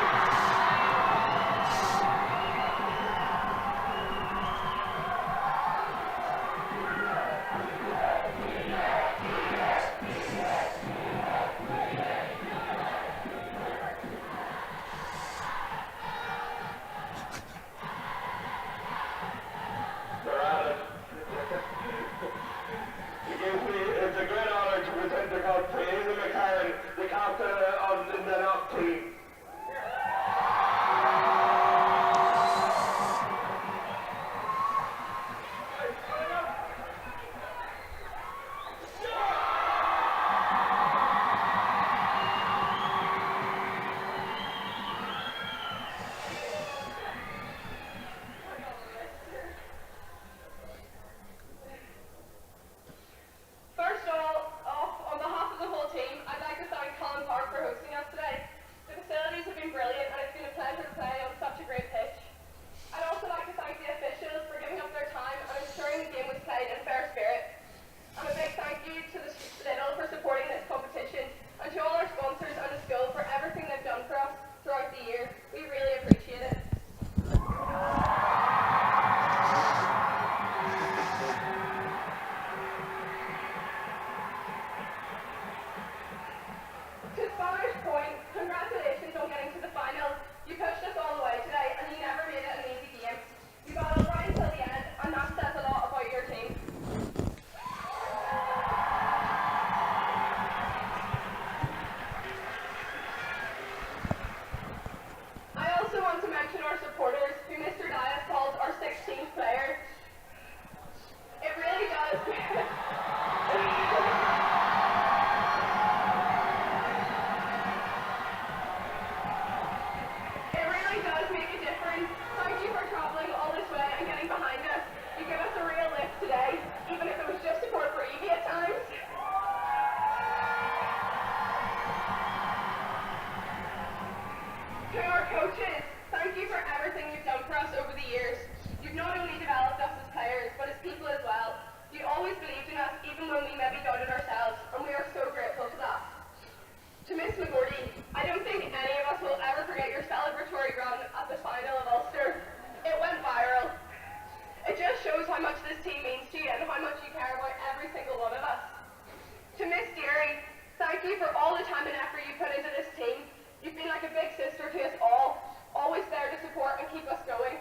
a big sister to us all, always there to support and keep us going.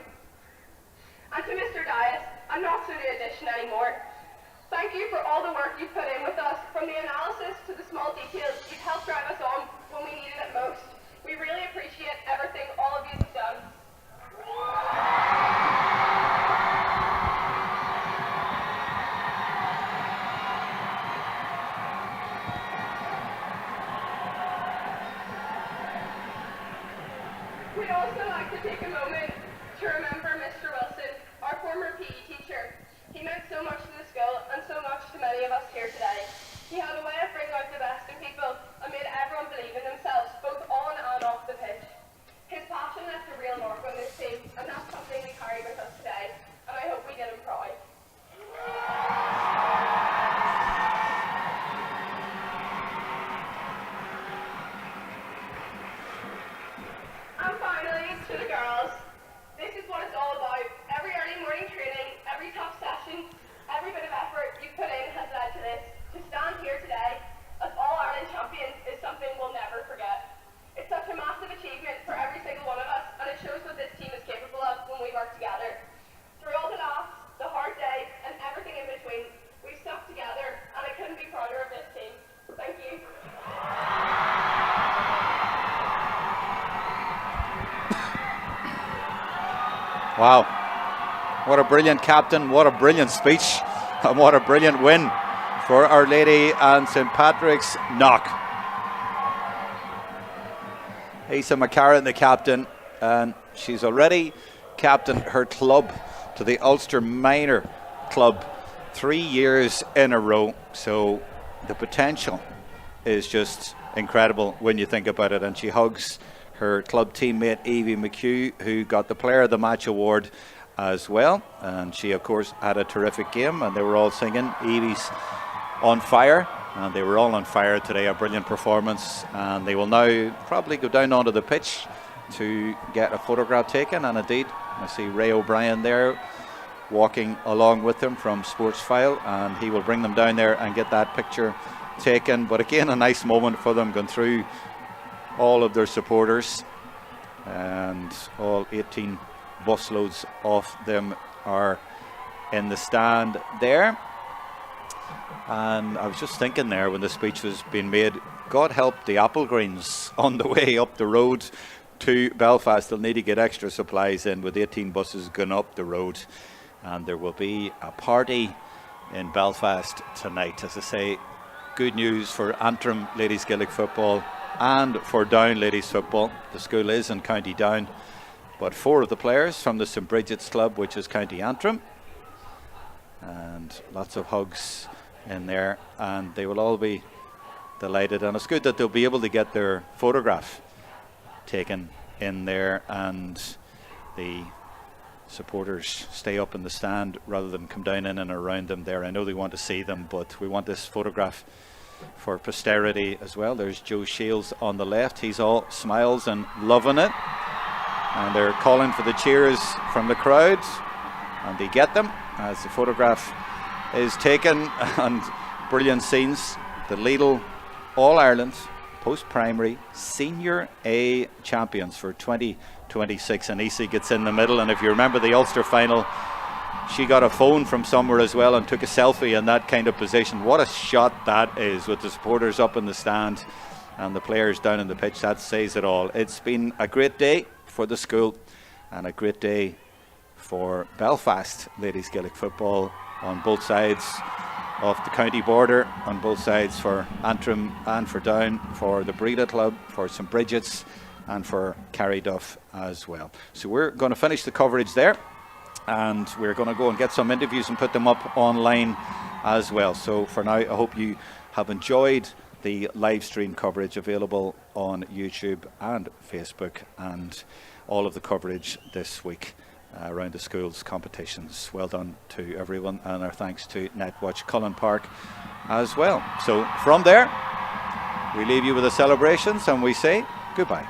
And to Mr. Dias, I'm not so new addition anymore. Thank you for all the work you've put in with us, from the analysis to the small details. You've helped drive us on when we needed it most. We really appreciate everything all of you have done. We'd also like to take a moment to remember Mr. Wilson, our former PE teacher. He meant so much to the school and so much to many of us here today. He had a way of bringing out the best in people and made everyone believe in themselves, both on and off the pitch. His passion left a real mark on this team, and that's something we carry with us today, and I hope we did him proud. And finally, to the girls, this is what it's all about. Every early morning training, every tough session, every bit of effort you put in has led to this. To stand here today as All-Ireland champions is something we'll never forget. It's such a massive achievement for every single one of us, and it shows what this team is capable of when we work together. Through all the laughs, the hard days, and everything in between, we've stuck together, and I couldn't be prouder of this team. Thank you.
Wow, what a brilliant captain, what a brilliant speech, and what a brilliant win for Our Lady and St Patrick's Knock. Asa McCarran, the captain, and she's already captained her club to the Ulster Minor Club 3 years in a row. So the potential is just incredible when you think about it. And she hugs her club teammate Evie McHugh, who got the Player of the Match award as well. And she, of course, had a terrific game, and they were all singing. Evie's on fire, and they were all on fire today. A brilliant performance, and they will now probably go down onto the pitch to get a photograph taken. And indeed, I see Ray O'Brien there walking along with them from Sports File, and he will bring them down there and get that picture taken. But again, a nice moment for them, going through all of their supporters, and all 18 busloads of them are in the stand there. And I was just thinking there when the speech was being made, God help the Applegreens on the way up the road to Belfast. They'll need to get extra supplies in with 18 buses going up the road. And there will be a party in Belfast tonight. As I say, good news for Antrim Ladies Gaelic Football and for Down Ladies Football. The school is in County Down, but 4 of the players from the St Bridget's Club, which is County Antrim, and lots of hugs in there, and they will all be delighted. And it's good that they'll be able to get their photograph taken in there, and the supporters stay up in the stand rather than come down in and around them there. I know they want to see them, but we want this photograph for posterity as well. There's Joe Shields on the left. He's all smiles and loving it, and they're calling for the cheers from the crowd, and they get them as the photograph is taken. And brilliant scenes. The Lidl All-Ireland Post-Primary Senior A champions for 2026, and Isi gets in the middle. And if you remember the Ulster final, she got a phone from somewhere as well and took a selfie in that kind of position. What a shot that is, with the supporters up in the stand and the players down in the pitch. That says it all. It's been a great day for the school and a great day for Belfast Ladies Gaelic Football on both sides of the county border, on both sides, for Antrim and for Down, for the Breda Club, for St Bridget's, and for Carryduff as well. So we're going to finish the coverage there, and we're going to go and get some interviews and put them up online as well. So for now, I hope you have enjoyed the live stream coverage available on YouTube and Facebook, and all of the coverage this week around the school's competitions. Well done to everyone, and our thanks to Netwatch Cullen Park as well. So from there, we leave you with the celebrations, and we say goodbye.